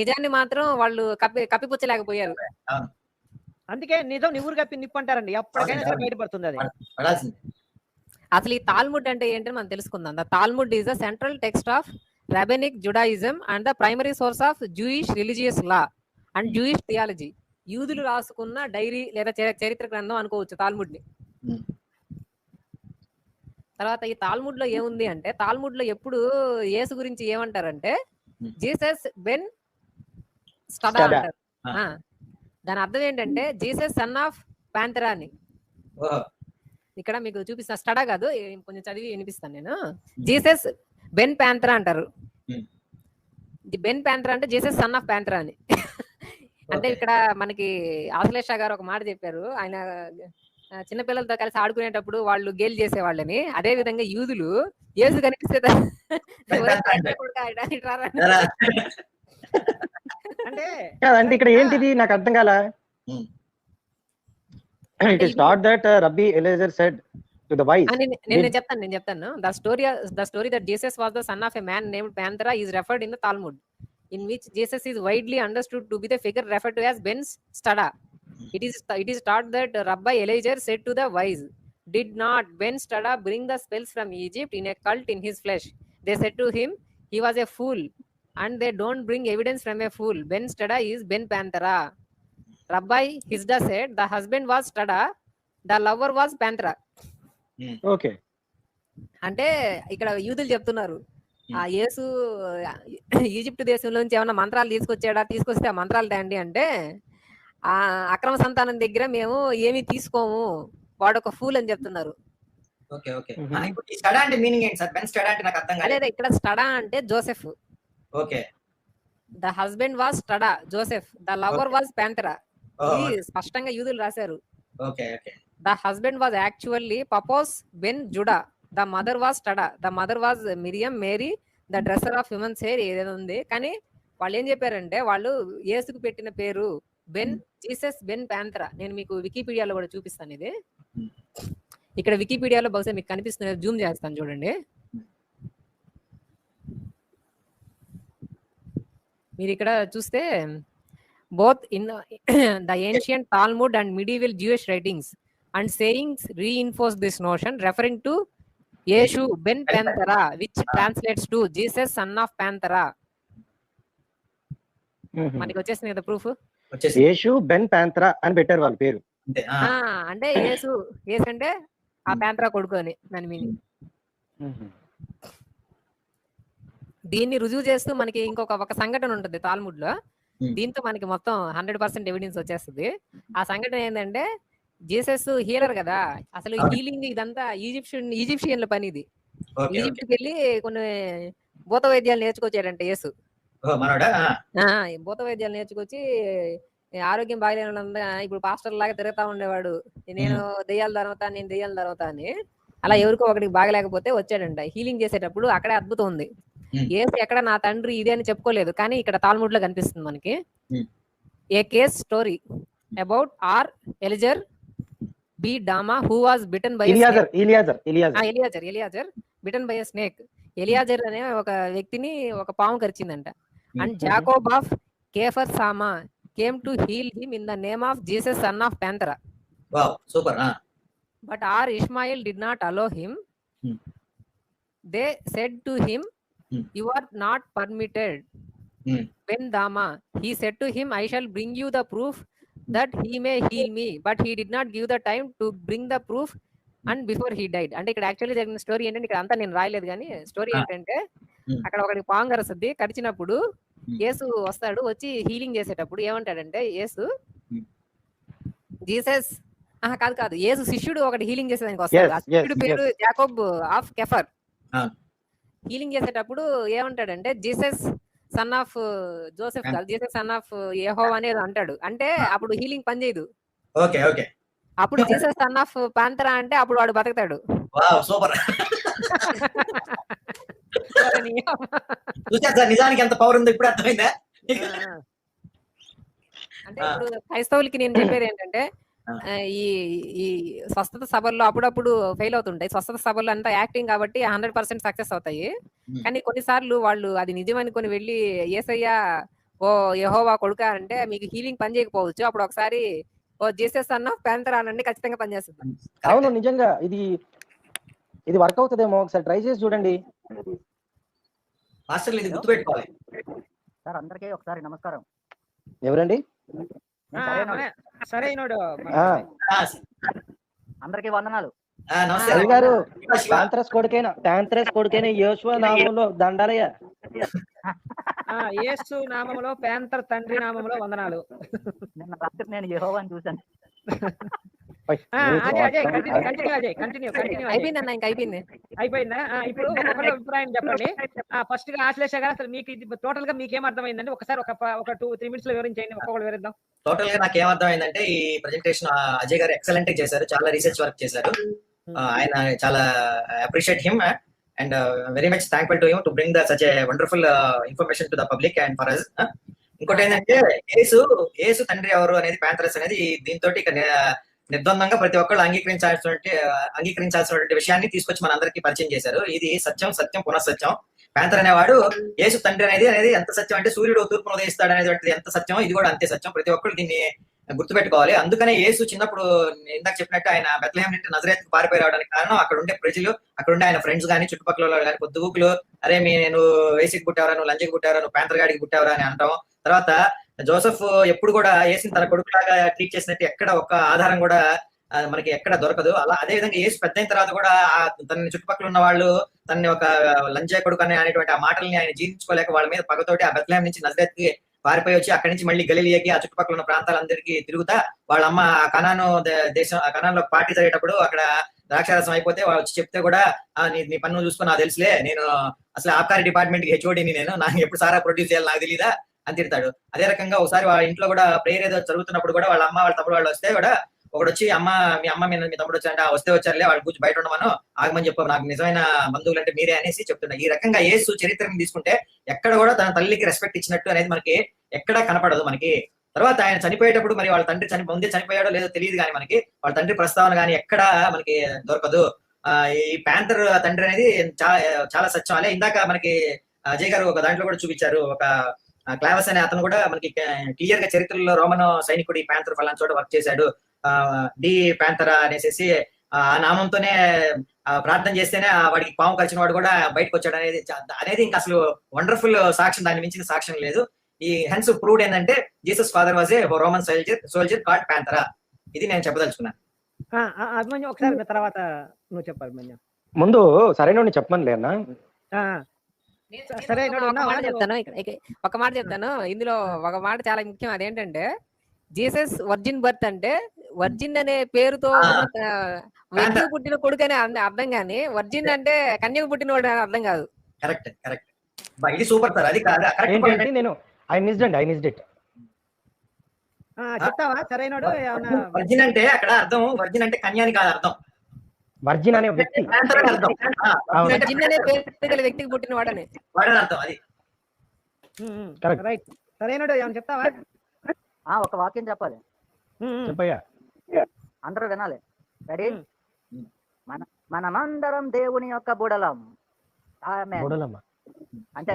నిజాన్ని మాత్రం వాళ్ళు కప్పిపుచ్చలేకపోయారు. అందుకే నిజం నివురు కప్పి నిప్పు అంటారండి, ఎప్పటికైనా బయటపడుతుంది అది. అసలు ఈ తాల్ముడ్ అంటే ఏంటని మనం తెలుసుకుందాం. The Talmud is the central text of rabbinic Judaism and the primary source of Jewish religious law and Jewish theology. యూదులు రాసుకున్న డైరీ లేదా చరిత్ర గ్రంథం అనుకోవచ్చు తాల్ముడ్ ని. తర్వాత ఈ తాల్ముడ్ లో ఏముంది అంటే, తాల్ముడ్ లో ఎప్పుడు యేసు గురించి ఏమంటారంటే జీసస్ బెన్ స్టడా అంటారు. దాని అర్థం ఏంటంటే జీసస్ సన్ ఆఫ్ ప్యాంథరా అని. ఇక్కడ మీకు చూపిస్తా, స్టడా కాదు కొంచెం చదివి వినిపిస్తాను నేను. జీసస్ బెన్ ప్యాంథరా అంటారు. బెన్ ప్యాంథరా అంటే జీసస్ సన్ ఆఫ్ ప్యాంథరా అని. అంటే ఇక్కడ మనకి ఆశ్లేష గారు ఒక మాట చెప్పారు, ఆయన చిన్నపిల్లలతో కలిసి ఆడుకునేటప్పుడు వాళ్ళు గేల్ చేసేవాళ్ళని. అదే విధంగా యూదులు యేసు కనిపిస్తే అంటే ఇక్కడ ఏంటిది నాకు అర్థం కాల. It is not that Rabbi Eliezer said to the wise. నేను చెప్తాను. The story that Jesus was the son of a man named Panthera is referred in the Talmud, in which Jesus is widely understood to be the figure referred to as Ben Stada. It is taught that Rabbi Eliezer said to the wise, "Did not Ben Stada bring the spells from Egypt in a cult in his flesh?" They said to him, "He was a fool, and they don't bring evidence from a fool. Ben Stada is Ben Panthera." Rabbi Hizda said, "The husband was Stada, the lover was Panthera." Okay, అంటే ఇక్కడ యూదులు చెప్తున్నారు, ఆ యేసు Egypt దేశంలోంచి ఏమైనా మంత్రాలు తీసుకొస్తే ఆ మంత్రాలు తేండి అంటే, ఆ అక్రమ సంతానం దగ్గర మేము ఏమీ తీసుకోము, వాడు ఒక ఫూల్ అని చెప్తున్నారు. ఇక్కడ స్టడా అంటే Joseph. The husband was Stada Joseph, the lover was Panthera. స్పష్టంగా యూదులు రాశారు. The husband was actually Pappos ben Judah, the mother was Stada, the mother was Miriam Mary the dresser of humans hair ఏదైనా ఉంది. కానీ వాళ్ళు ఏం చెప్పారంటే, వాళ్ళు యేసుకు పెట్టిన పేరు జీసస్ బెన్ ప్యాంతరా. నేను మీకు వికీపీడియాలో కూడా చూపిస్తాను ఇది. ఇక్కడ వికీపీడియాలో బహుశా మీకు కనిపిస్తుంది, జూమ్ చేస్తాను చూడండి. మీరు ఇక్కడ చూస్తే both in the ancient Talmud and medieval Jewish writings and sayings reinforce this notion, referring to Yeshu ben Panthera, which translates to Jesus son of Panthera. మనకి వచ్చేసింది కదా ప్రూఫ్. యేసు బెన్ ప్యాంతరా అని పెట్టారు వాళ్ళ పేరు. అంటే యేసు అంటే ఆ ప్యాంతరా కొడుకు అని దాని మీనింగ్. దీన్ని రుజువు చేస్తూ మనకి ఒక సంఘటన ఉంటుంది తాల్ముడ్ లో. దీంతో మనకి మొత్తం 100% ఎవిడెన్స్ వచ్చేస్తుంది. ఆ సంఘటన ఏంటంటే జీసస్ హీలర్ కదా, అసలు హీలింగ్ ఇదంతా ఈజిప్షియన్ల పని. ఇది ఈజిప్ట్కి వెళ్ళి కొన్ని భూత వైద్యాలు నేర్చుకొచ్చాడంట యేసు. భూత వైద్యాలు నేర్చుకొచ్చి ఆరోగ్యం బాగాలేనంత ఇప్పుడు పాస్టర్ లాగా తిరుగుతా ఉండేవాడు. నేను దెయ్యాల తర్వాత అని. అలా ఎవరికో ఒకటికి బాగలేకపోతే వచ్చాడంట. హీలింగ్ చేసేటప్పుడు అక్కడే అద్భుతం ఉంది. యేసు ఎక్కడ నా తండ్రి ఇదే అని చెప్పుకోలేదు, కానీ ఇక్కడ తాల్ముడ్ లో కనిపిస్తుంది మనకి. A case story about R Eliezer b Dama who was bitten by Eliezer bitten by a snake. Eliezer అనే ఒక వ్యక్తిని ఒక పాము కరిచిందంట. And Jacob of Kefar Sama came to heal him in the name of Jesus son of Panthera. But R Ishmael did not allow him. They said to him, you are not permitted. Ben Dama, he said to him, I shall bring you the proof that he may heal me, but he did not give the time to bring the proof and before he died. అంటే ఇక్కడ actually జరిగిన story ఏంటంటే, ఇక్కడ అంతా నేను రాయలేదు కానీ story ఏంటంటే, అక్కడ ఒకటి పాము కరుస్తుంది. కరిచినప్పుడు యేసు వస్తాడు. వచ్చి హీలింగ్ చేసేటప్పుడు ఏమంటాడంటే యేసు, జీసస్ కాదు యేసు శిష్యుడు ఒకటి హీలింగ్ చేసేదానికి వస్తాడు. ఆ శిష్యుడు పేరు జాకోబ్ ఆఫ్ కెఫర్. హీలింగ్ చేసేటప్పుడు ఏమంటాడంటే జీసస్ సన్ ఆఫ్ జోసెఫ్ కాదు, జీసస్ సన్ ఆఫ్ యెహోవా అనేది అంటాడు. అంటే అప్పుడు హీలింగ్ పని చేయదు. అప్పుడు జీసస్ సన్ ఆఫ్ పాంతరా అంటే అప్పుడు వాడు బతుకుతాడు. నిజానికి ఎంత పవర్ ఉంది ఇప్పుడు అర్థమైందా? అంటే ఇప్పుడు క్రైస్తవులకి నేను చెప్పేది ఏంటంటే, ఈ స్వస్థత సభల్లో అప్పుడప్పుడు ఫెయిల్ అవుతుంటాయి. స్వస్థత సభల్లో అంతా యాక్టింగ్ కాబట్టి 100% సక్సెస్ అవుతాయి. కానీ కొన్నిసార్లు వాళ్ళు అది నిజమనుకొని వెళ్ళి యేసయ్య ఓ యెహోవా కొడుకా అంటే మీకు హీలింగ్ పని చేయకపోవచ్చు. అప్పుడు ఒకసారి ఓ జీసస్ సన్ ఆఫ్ ప్యాంతరా అనండి, ఖచ్చితంగా పనిచేస్తుంది. అవును, నిజంగా ఇది వర్క్ అవుతుందేమో, ఒకసారి ట్రై చేసి చూడండి. గుర్తుపెట్టుకోవాలి సార్. అందరికీ ఒకసారి నమస్కారం. ఎవరండి? సరైనోడు. అందరికీ వందనాలు. గారు ప్యాంతరస్ కొడుకైన యేసు నామంలో దండాలయ్యా. యేసు నామములో ప్యాంతర్ తండ్రి నామములో వందనాలు. నిన్న రాత్రి నేను యెహోవాని చూశాను. అయిపోయిందా? ఇప్పుడు ఒకరి అభిప్రాయం చెప్పండి. ఫస్ట్ గా ఆశ్లేష గారు, అసలు మీకు ఇది టోటల్ గా మీకు ఏమర్థమైందండి? ఒకసారి ఒక 2-3 minutes లో వివరించండి. ఒక్కొక్కరు వివరిద్దాం. టోటల్ గా నాకు ఏమర్థమైందంటే, ఈ ప్రెజెంటేషన్ అజయ్ గారు ఎక్సలెంట్ చేశారు. చాలా రీసెర్చ్ వర్క్ చేశారు. ఆయన చాలా appreciate him and very much thankful to him to bring the such a wonderful information to the public and for us. ఇంకోటి ఏంటంటే, యేసు తండ్రి ఎవరు అనేది, ప్యాంతరస్ అనేది దీంతో ఇక నిర్ద్వందంగా ప్రతి ఒక్కళ్ళు అంగీకరించాల్సినటువంటి విషయాన్ని తీసుకొచ్చి మన అందరికీ పరిచయం చేశారు. ఇది సత్యం పునఃసత్యం. ప్యాంతర్ అనేవాడు యేసు తండ్రి అనేది ఎంత సత్యం అంటే, సూర్యుడు తూర్పును ఉదయిస్తాడు అనేటువంటిది ఎంత సత్యం, ఇది కూడా అంతే సత్యం. ప్రతి ఒక్కరు దీన్ని గుర్తుపెట్టుకోవాలి. అందుకనే యేసు చిన్నప్పుడు ఇందాక చెప్పినట్టు ఆయన బెత్లెహేం నుండి నజరేతుకు పారిపోయి రావడానికి కారణం, అక్కడ ఉండే ప్రజలు, అక్కడ ఉండే ఆయన ఫ్రెండ్స్ కానీ చుట్టుపక్కల కానీ పొద్దుగుకులు, అరే నువ్వు వేసికి పుట్టావరా, నువ్వు లంజకి పుట్టావరా, నువ్వు ప్యాంతర్ గాడికి పుట్టావరా అని అంటాం. తర్వాత జోసెఫ్ ఎప్పుడు కూడా యేసుని తన కొడుకులాగా ట్రీట్ చేసినట్టు ఎక్కడ ఒక్క ఆధారం కూడా మనకి ఎక్కడ దొరకదు. అలా అదే విధంగా యేసు పెద్ద అయిన తర్వాత కూడా తన చుట్టుపక్కల ఉన్న వాళ్ళు తనని ఒక లంజా కొడుకు అనేటువంటి ఆ మాటల్ని ఆయన జీర్ణించుకోలేక వాళ్ళ మీద పగతోటి ఆ బెత్లెహేం నుంచి నజరేతుకి పారిపోయి వచ్చి అక్కడి నుంచి మళ్ళీ గలిలియాకి ఆ చుట్టుపక్కల ఉన్న ప్రాంతాలందరికీ తిరుగుతా వాళ్ళ అమ్మ కనాను దేశం, కనాన్లో పార్టీ జరిగేటప్పుడు అక్కడ ద్రాక్షారసం అయిపోతే వాళ్ళు వచ్చి చెప్తే కూడా నీ పన్ను చూసుకుని నాకు తెలుసులే, నేను అసలు ఆబ్కారీ డిపార్ట్మెంట్ కి హెచ్ఓడిని, నాకు ఎప్పుడు సారా ప్రొడ్యూస్ చేయాలి నాకు తెలీదా అని తిడతాడు. అదే రకంగా ఒకసారి వాళ్ళ ఇంట్లో కూడా ప్రేయర్ ఏదో జరుగుతున్నప్పుడు కూడా వాళ్ళ అమ్మ వాళ్ళ తమ్ముడు వాళ్ళు వస్తే కూడా ఒకడు వచ్చి మీ అమ్మ మీ తమ్ముడు వచ్చారంటే వస్తే వచ్చారులే, వాళ్ళు కూర్చొని బయట ఉండమను, ఆగమని చెప్పు, నాకు నిజమైన బంధువులు అంటే మీరే అనేసి చెప్తున్నా. ఈ రకంగా యేసు చరిత్రని తీసుకుంటే ఎక్కడ కూడా తన తల్లికి రెస్పెక్ట్ ఇచ్చినట్టు అనేది మనకి ఎక్కడా కనపడదు. మనకి తర్వాత ఆయన చనిపోయేటప్పుడు మరి వాళ్ళ తండ్రి ముందే చనిపోయాడో లేదో తెలియదు కానీ మనకి వాళ్ళ తండ్రి ప్రస్తావన కానీ ఎక్కడ మనకి దొరకదు. ఈ ప్యాంథర్ తండ్రి అనేది చాలా సత్యం. అలా ఇందాక మనకి అజయ్ గారు ఒక దాంట్లో కూడా చూపించారు. ఒక క్లావస్ అనే అతను కూడా మనకి క్లియర్ గా చరిత్రలో రోమన్ సైనికుడు ఈ ప్యాంథర్ ఫలానా చోట వర్క్ చేశాడు, డి ప్యాంథరా అనేసి ఆ నామంతోనే ప్రార్థన చేస్తేనే వాడికి పాము కలిసిన వాడు కూడా బయటకు వచ్చాడు అనేది ఇంకా అసలు వండర్ఫుల్ సాక్ష్యం, దాన్ని మించిన సాక్ష్యం లేదు. ఈ హెన్స్ ప్రూవ్డ్ ఏంటంటే Jesus father was a Roman soldier called Panthera. ఇది నేను చెప్పదలుచుకున్నాను. అభిమన్యు ఒకసారి తర్వాత నువ్వు చెప్పాలి అభిమన్యు. ముందు సరైన చెప్పమని లేనా? సరే ఒక మాట చెప్తాను. ఇందులో ఒక మాట చాలా ముఖ్యం. అదేంటంటే జీసస్ వర్జిన్ బర్త్ అంటే వర్జిన్ అనే పేరుతో వ్యక్తి పుట్టిన కొడుకు అనే అర్థం, కానీ వర్జిన్ అంటే కన్యకు పుట్టినవాడు అని అర్థం కాదు. Correct correct. ఇది సూపర్ సార్. అది ఏంటంటే నేను ఐ మిస్డ్ ఇట్. చెప్తావా సరైనోడు? వర్జిన్ అంటే అక్కడ అర్థం, వర్జిన్ అంటే కన్యాని కాదు అర్థం, వర్జిన్ అనే వ్యక్తి అర్థం. వర్జిన్ అనే పేరు గల వ్యక్తికి పుట్టిన వాడని వాడని అర్థం. అది రైట్. సరైనోడు ఏమని చెప్తావా? ఒక వాక్యం చెప్పాలి. చెప్పయ్యా, అందరూ వినాలి. రెడీ? మనమందరం దేవుని యొక్క బుడలం. బుడలమ్మ అంటే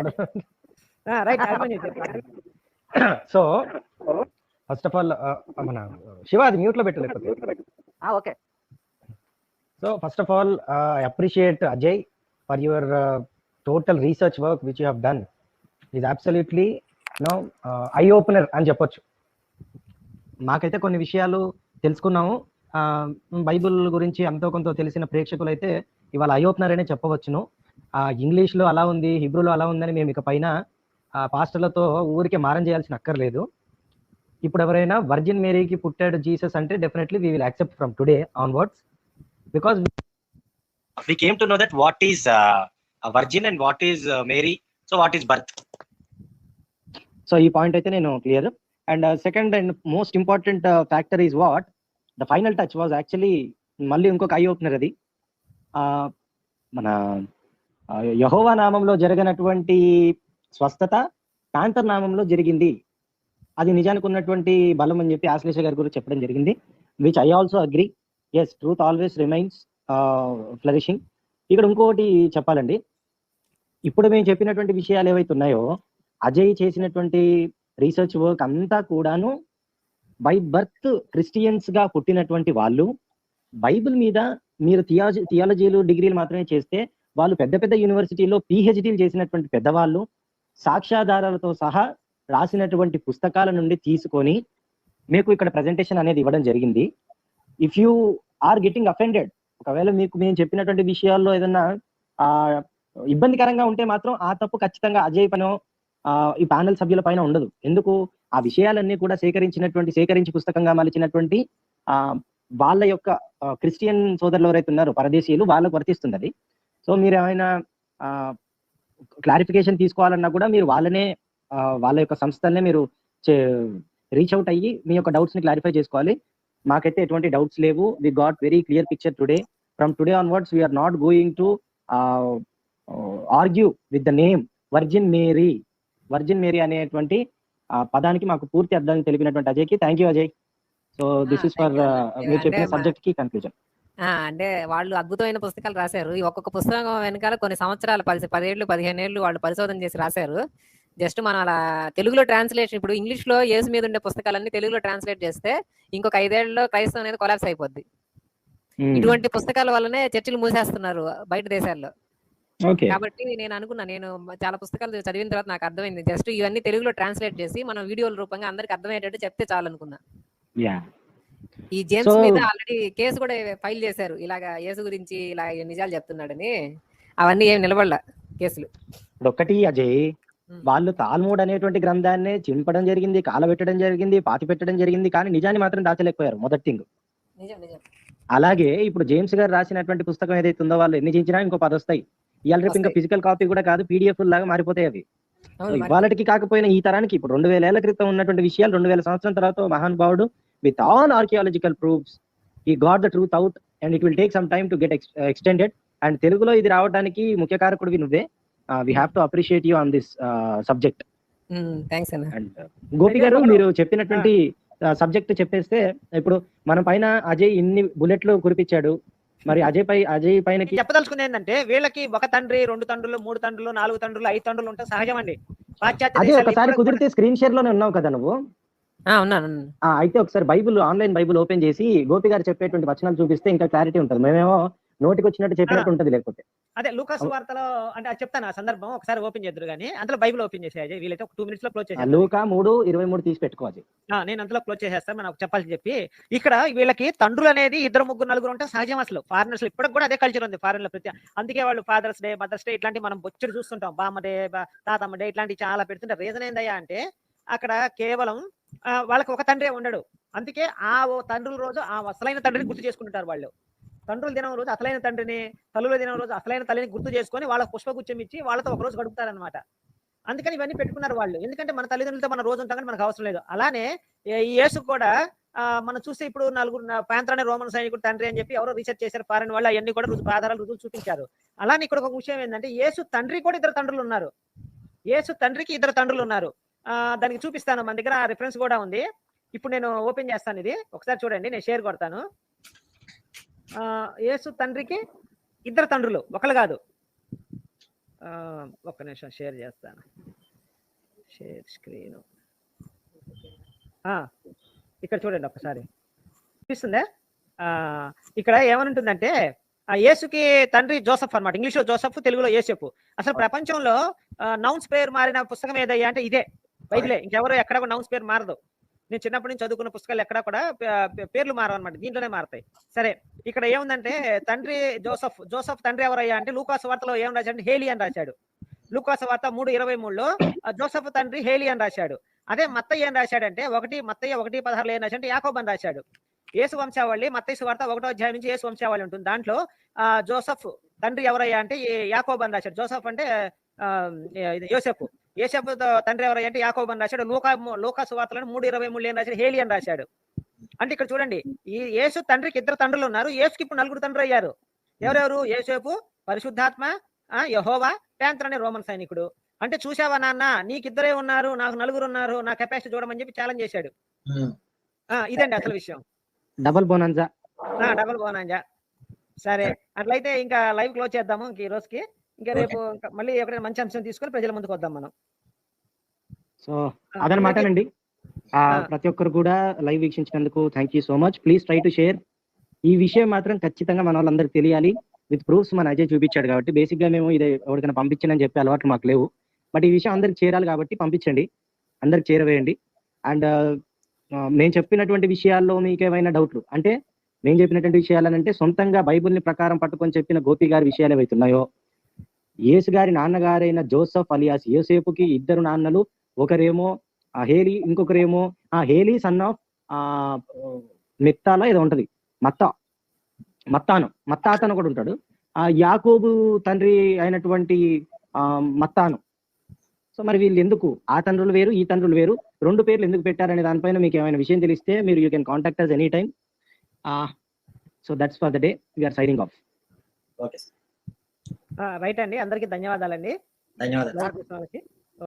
right. So first of all మన శివ అది మ్యూట్ లో పెట్టలేదు. Okay. So first of all, I appreciate Ajay for your total research work which you have done. It is absolutely eye opener అని చెప్పొచ్చు. మాకైతే కొన్ని విషయాలు తెలుసుకున్నాము. బైబుల్ గురించి ఎంతో కొంత తెలిసిన ప్రేక్షకులు అయితే ఇవాళ ఐ ఓపెనర్ అనే చెప్పవచ్చును. ఇంగ్లీష్లో అలా ఉంది, హిబ్రూలో అలా ఉందని మేము ఇక పైన పాస్టర్లతో ఊరికే మారం చేయాల్సిన అక్కర్లేదు. ఇప్పుడు ఎవరైనా వర్జిన్ మేరీకి పుట్టాడు జీసస్ అంటే definitely we will accept from today onwards, because we came to know that what is a virgin and what is Mary, so what is birth. So ee point aithe nenu clear. And second and most important factor is what the final touch was actually malli inkoka eye opener adi mana యెహోవా నామంలో జరగనటువంటి స్వస్థత panther నామంలో జరిగింది. అది నిజానికి ఉన్నటువంటి బలం అని చెప్పి ఆశ్లేష గారి గురించి చెప్పడం జరిగింది, which I also agree. Yes, truth always remains flourishing. ఇక్కడ ఇంకొకటి చెప్పాలండి. ఇప్పుడు మేము చెప్పినటువంటి విషయాలు ఏవైతే ఉన్నాయో, అజయ్ చేసినటువంటి రీసెర్చ్ వర్క్ అంతా కూడాను బై బర్త్ క్రిస్టియన్స్ గా పుట్టినటువంటి వాళ్ళు, బైబిల్ మీద మీరు థియాలజీలు డిగ్రీలు మాత్రమే చేస్తే, వాళ్ళు పెద్ద పెద్ద యూనివర్సిటీలో పిహెచ్డీలు చేసినటువంటి పెద్దవాళ్ళు సాక్ష్యాధారాలతో సహా రాసినటువంటి పుస్తకాల నుండి తీసుకొని మీకు ఇక్కడ ప్రజెంటేషన్ అనేది ఇవ్వడం జరిగింది. If you are getting offended, ఒకవేళ మీకు మేము చెప్పినటువంటి విషయాల్లో ఏదన్నా ఇబ్బందికరంగా ఉంటే మాత్రం ఆ తప్పు ఖచ్చితంగా అజయ్ పైన ఈ ప్యానెల్ సభ్యుల పైన ఉండదు. ఎందుకు? ఆ విషయాలన్నీ కూడా సేకరించి పుస్తకంగా మలిచినటువంటి వాళ్ళ యొక్క క్రిస్టియన్ సోదరులు ఎవరైతే ఉన్నారో పరదేశీయులు, వాళ్ళకు వర్తిస్తుంది అది. సో మీరు ఏమైనా క్లారిఫికేషన్ తీసుకోవాలన్నా కూడా మీరు వాళ్ళ యొక్క సంస్థలనే మీరు రీచ్ అవుట్ అయ్యి మీ యొక్క డౌట్స్ ని క్లారిఫై చేసుకోవాలి. మాకైతే ఎటువంటి డౌట్స్ లేవు. We got very clear picture today. From today onwards we're not going to argue with the name virgin Mary. Virgin Mary అనేటువంటి పదానికి మాకు పూర్తి అర్థాన్ని తెలిపినటువంటి అజయ్కి thank you Ajay. So this is for మీరు చెప్పిన సబ్జెక్ట్ కి కన్క్లూజన్. అంటే వాళ్ళు అద్భుతమైన పుస్తకాలు రాశారు. ఈ ఒక్కొక్క పుస్తకం వెనకాల కొన్ని సంవత్సరాలు 10 ఏళ్ళు 15 ఏళ్ళు వాళ్ళు పరిశోధన చేసి రాశారు. జస్ట్ మనం అలా తెలుగులో ట్రాన్స్లేషన్, ఇప్పుడు ఇంగ్లీష్ లో యేసు మీద ఉండే పుస్తకాలన్నీ తెలుగులో ట్రాన్స్లేట్ చేస్తే ఇంకొక 5 ఏళ్లలో క్రైస్తవం అనేది కొలాప్స్ అయిపోద్ది. ఇటువంటి పుస్తకాల వల్లనే చర్చిలు మూసేస్తున్నారు బయట దేశాల్లో. కాబట్టి నేను అనుకున్నా, నేను చాలా పుస్తకాలు చదివిన తర్వాత నాకు అర్థమైంది, జస్ట్ ఇవన్నీ తెలుగులో ట్రాన్స్లేట్ చేసి మనం వీడియోల రూపంగా అందరికి అర్థమయ్యేటట్టు చెప్తే చాలనుకున్నా. ఈ జేమ్స్ మీద ఆల్రెడీ కేసు కూడా ఫైల్ చేశారు, ఇలాగా యేసు గురించి ఇలా నిజాలు చెప్తున్నాడని. అవన్నీ ఏమి నిలబడలా కేసులు. ఇప్పుడు ఒకటి అజయ్, వాళ్ళు తాల్మూడ్ అనేటువంటి గ్రంథాన్ని చింపడం జరిగింది, కాలబెట్టడం జరిగింది, పాతి పెట్టడం జరిగింది, కానీ నిజాన్ని మాత్రం దాచలేకపోయారు. మొదటి థింగ్. అలాగే ఇప్పుడు జేమ్స్ గారు రాసినటువంటి పుస్తకం ఏదైతే ఉందో, వాళ్ళు ఎన్ని చించినా ఇంకో 10 వస్తాయి. ఇవాళ రేపు ఇంకా ఫిజికల్ కాపీ కూడా కాదు, పీడిఎఫ్ లాగా మారిపోతాయి అవి. ఇవాళకి కాకపోయినా ఈ తరానికి ఇప్పుడు 2000 ఏళ్ల క్రితం ఉన్నటువంటి విషయాలు 2000 సంవత్సరం తర్వాత మహానుభావుడు with all archaeological proofs he got the truth out and it will take some time to get extended. And తెలుగులో ఇది రావడానికి ముఖ్య కారకుడివి నువ్వే. We have to appreciate you on this subject. Thanks అన్న. అండ్ గోపి గారు మీరు చెప్పినటువంటి సబ్జెక్ట్ చెప్పేస్తే, ఇప్పుడు మన పైన అజయ్ ఇన్ని బుల్లెట్లు కురిపించాడు, మరి అజయ్ పైన చెప్పదలుచుకుంది ఏంటంటే, వీళ్ళకి ఒక తండ్రి, 2 తండ్రులు, 3 తండ్రులు, 4 తండ్రులు, 5 తండ్రులు ఉంటే సహజం అండి. పాశ్చాత్య అదే దేశాల్లో ఒకసారి ఇప్పుడు కుదిరితే స్క్రీన్ షేర్ లోనే ఉన్నావు కదా నువ్వు. ఉన్నాను. అయితే ఒకసారి ఆన్లైన్ బైబిల్ ఓపెన్ చేసి గోపి గారు చెప్పేటువంటి వచనాలు చూపిస్తే ఇంకా క్లారిటీ ఉంటుంది. మేమేమో నోటికి వచ్చినట్టు చెప్పినట్టు ఉంటది. లేకపోతే అదే లూకాసు వార్తలో అంటే అది చెప్తాను ఆ సందర్భం, ఒకసారి ఓపెన్ చేద్దరు కానీ అందులో బైబిల్ ఓపెన్ చేసేది వీలైతే ఒక 2 minutes లో క్లోజ్ చేసేది. లూకా 3:23 తీసి పెట్టుకోవాలి. నేను అందులో క్లోజ్ చేసేస్తాను. మనం చెప్పాల్సి చెప్పి, ఇక్కడ వీళ్ళకి తండ్రులు అనేది 2, 3, 4 ఉంటే సహజం. అసలు ఫారినర్స్ ఇప్పటికి కూడా అదే కల్చర్ ఉంది ఫారిన్ లో. అందుకే వాళ్ళు ఫాదర్స్ డే, మదర్స్ డే ఇట్లాంటి మనం బొచ్చుడు చూస్తుంటాం. బామ్మ డే, తాతమ్మ డే ఇట్లాంటివి చాలా పెడుతుంటారు. రీజన్ ఏందయ్యా అంటే, అక్కడ కేవలం వాళ్ళకి ఒక తండ్రే ఉండడు. అందుకే ఆ తండ్రుల రోజు ఆ అసలైన తండ్రిని గుర్తు చేసుకుంటారు వాళ్ళు. తండ్రుల దినం రోజు అసలైన తండ్రిని, తల్లుల దినం రోజు అసలైన తల్లిని గుర్తు చేసుకొని వాళ్ళకి పుష్పగుచ్చం ఇచ్చి వాళ్ళతో ఒక రోజు గడుపుతారనమాట. అందుకని ఇవన్నీ పెట్టుకున్నారు వాళ్ళు. ఎందుకంటే మన తల్లిదండ్రులతో మన రోజు ఉంటాం కానీ మనకు అవసరం లేదు. అలానే ఈ యేసు కూడా మనం చూస్తే ఇప్పుడు 4 పాంత్ర అనే రోమన్ సైనికుడు తండ్రి అని చెప్పి ఎవరో రీసెర్చ్ చేశారు ఫారెన్ వాళ్ళు. అవన్నీ కూడా ఆధారాలు రుజువులు చూపించారు. అలానే ఇక్కడ ఒక విషయం ఏంటంటే, యేసు తండ్రి కూడా 2 తండ్రులు ఉన్నారు. యేసు తండ్రికి 2 తండ్రులు ఉన్నారు. దానికి చూపిస్తాను, మన దగ్గర రిఫరెన్స్ కూడా ఉంది. ఇప్పుడు నేను ఓపెన్ చేస్తాను, ఇది ఒకసారి చూడండి. నేను షేర్ కొడతాను. యేసు తండ్రికి 2 తండ్రులు, ఒకళ్ళు కాదు. ఒక్క నిమిషం షేర్ చేస్తాను. Share screen. ఇక్కడ చూడండి ఒకసారి, చూపిస్తుందా? ఇక్కడ ఏమనుంటుందంటే, ఆ యేసుకి తండ్రి జోసఫ్ అన్నమాట. ఇంగ్లీష్లో జోసఫ్, తెలుగులో యేసేపు. అసలు ప్రపంచంలో నౌన్స్ పేరు మారిన పుస్తకం ఏదయ్యా అంటే ఇదే, బైబిలే. ఇంకెవరో ఎక్కడ కూడా నౌన్స్ పేరు మారదు. నేను చిన్నప్పటి నుంచి చదువుకున్న పుస్తకాలు ఎక్కడ కూడా పేర్లు మారవన్నమాట, దీంట్లోనే మారతాయి. సరే, ఇక్కడ ఏముందంటే తండ్రి జోసఫ్ తండ్రి ఎవరయ్యా అంటే, లూకాసు వార్తలో ఏం రాశాడు? హేలి అని రాశాడు. లూకాసు వార్త 3:23లో జోసఫ్ తండ్రి హేలి అని రాశాడు. అదే మత్తయ్య ఏం రాశాడంటే, మత్తయ్య 1:16 ఏం రాశాడంటే యాకోబు అని రాశాడు. యేసు వంశావళి మత్తయి సువార్త 1వ అధ్యాయం నుంచి యేసు వంశావళి ఉంటుంది. దాంట్లో జోసఫ్ తండ్రి ఎవరయ్యా అంటే యాకోబు అని రాశాడు. జోసఫ్ అంటే యోసేపు తండ్రి ఎవరయ్యా అంటే యాకోబు అని రాశాడు. లూకా సువార్తలను 3:23 ఏం రాశాడు? హేలి అని రాశాడు. అంటే ఇక్కడ చూడండి, ఈ యేసు తండ్రికి 2 తండ్రులు ఉన్నారు. యేసుకి ఇప్పుడు 4 తండ్రులు అయ్యారు. ఎవరెవరు? యేసేపు, పరిశుద్ధాత్మ, యెహోవా, పేంత్ర అనే రోమన్ సైనికుడు. అంటే చూసావా నాన్న, నీకిద్దరే ఉన్నారు, నాకు 4 ఉన్నారు, నా కెపాసిటీ చూడమని చెప్పి ఛాలెంజ్ చేశాడు. ఇదండి అసలు విషయం. డబుల్ బోనాంజా. సరే, అట్లయితే ఇంకా లైవ్ క్లోజ్ చేద్దాము ఇంక ఈ రోజుకి. ఇంకా రేపు మళ్ళీ ఎక్కడైనా మంచి అంశం తీసుకొని ప్రజల ముందుకు వద్దాం మనం. సో అదనమాటనండి. ప్రతి ఒక్కరు కూడా లైవ్ వీక్షించినందుకు thank you so much. Please try to share. ఈ విషయం మాత్రం ఖచ్చితంగా మన వాళ్ళందరికీ తెలియాలి. విత్ ప్రూఫ్స్ మన అజయ్ చూపించాడు కాబట్టి, బేసిక్ గా మేము ఇది ఎవరికైనా పంపించండి చెప్పే అలవాట్లు మాకు లేవు. బట్ ఈ విషయం అందరికి చేరాలి కాబట్టి పంపించండి, అందరికి చేరవేయండి. అండ్ నేను చెప్పినటువంటి విషయాల్లో మీకు ఏమైనా డౌట్లు అంటే, నేను చెప్పినటువంటి విషయాలనంటే సొంతంగా బైబిల్ని ప్రకారం పట్టుకొని చెప్పిన గోపి గారి విషయాలు ఏవైతున్నాయో, యేసు గారి నాన్నగారైన జోసఫ్ అలియాస్ యోసేపుకి 2 నాన్నలు, ఒకరేమో హేలి, ఇంకొకరేమో హేలి సన్ ఆఫ్ మిత్తాలో ఏదో ఉంటది, మత్తాను కూడా ఉంటాడు. యాకోబు తండ్రి అయినటువంటి మత్తాను. సో మరి వీళ్ళు ఎందుకు, ఆ తండ్రులు వేరు ఈ తండ్రులు వేరు, 2 పేర్లు ఎందుకు పెట్టారనే దానిపైన మీకు ఏమైనా విషయం తెలిస్తే మీరు you can contact us any time. So that's for the day, we're signing off. Okay right అండి, అందరికీ ధన్యవాదాలండి. ధన్యవాదాలు.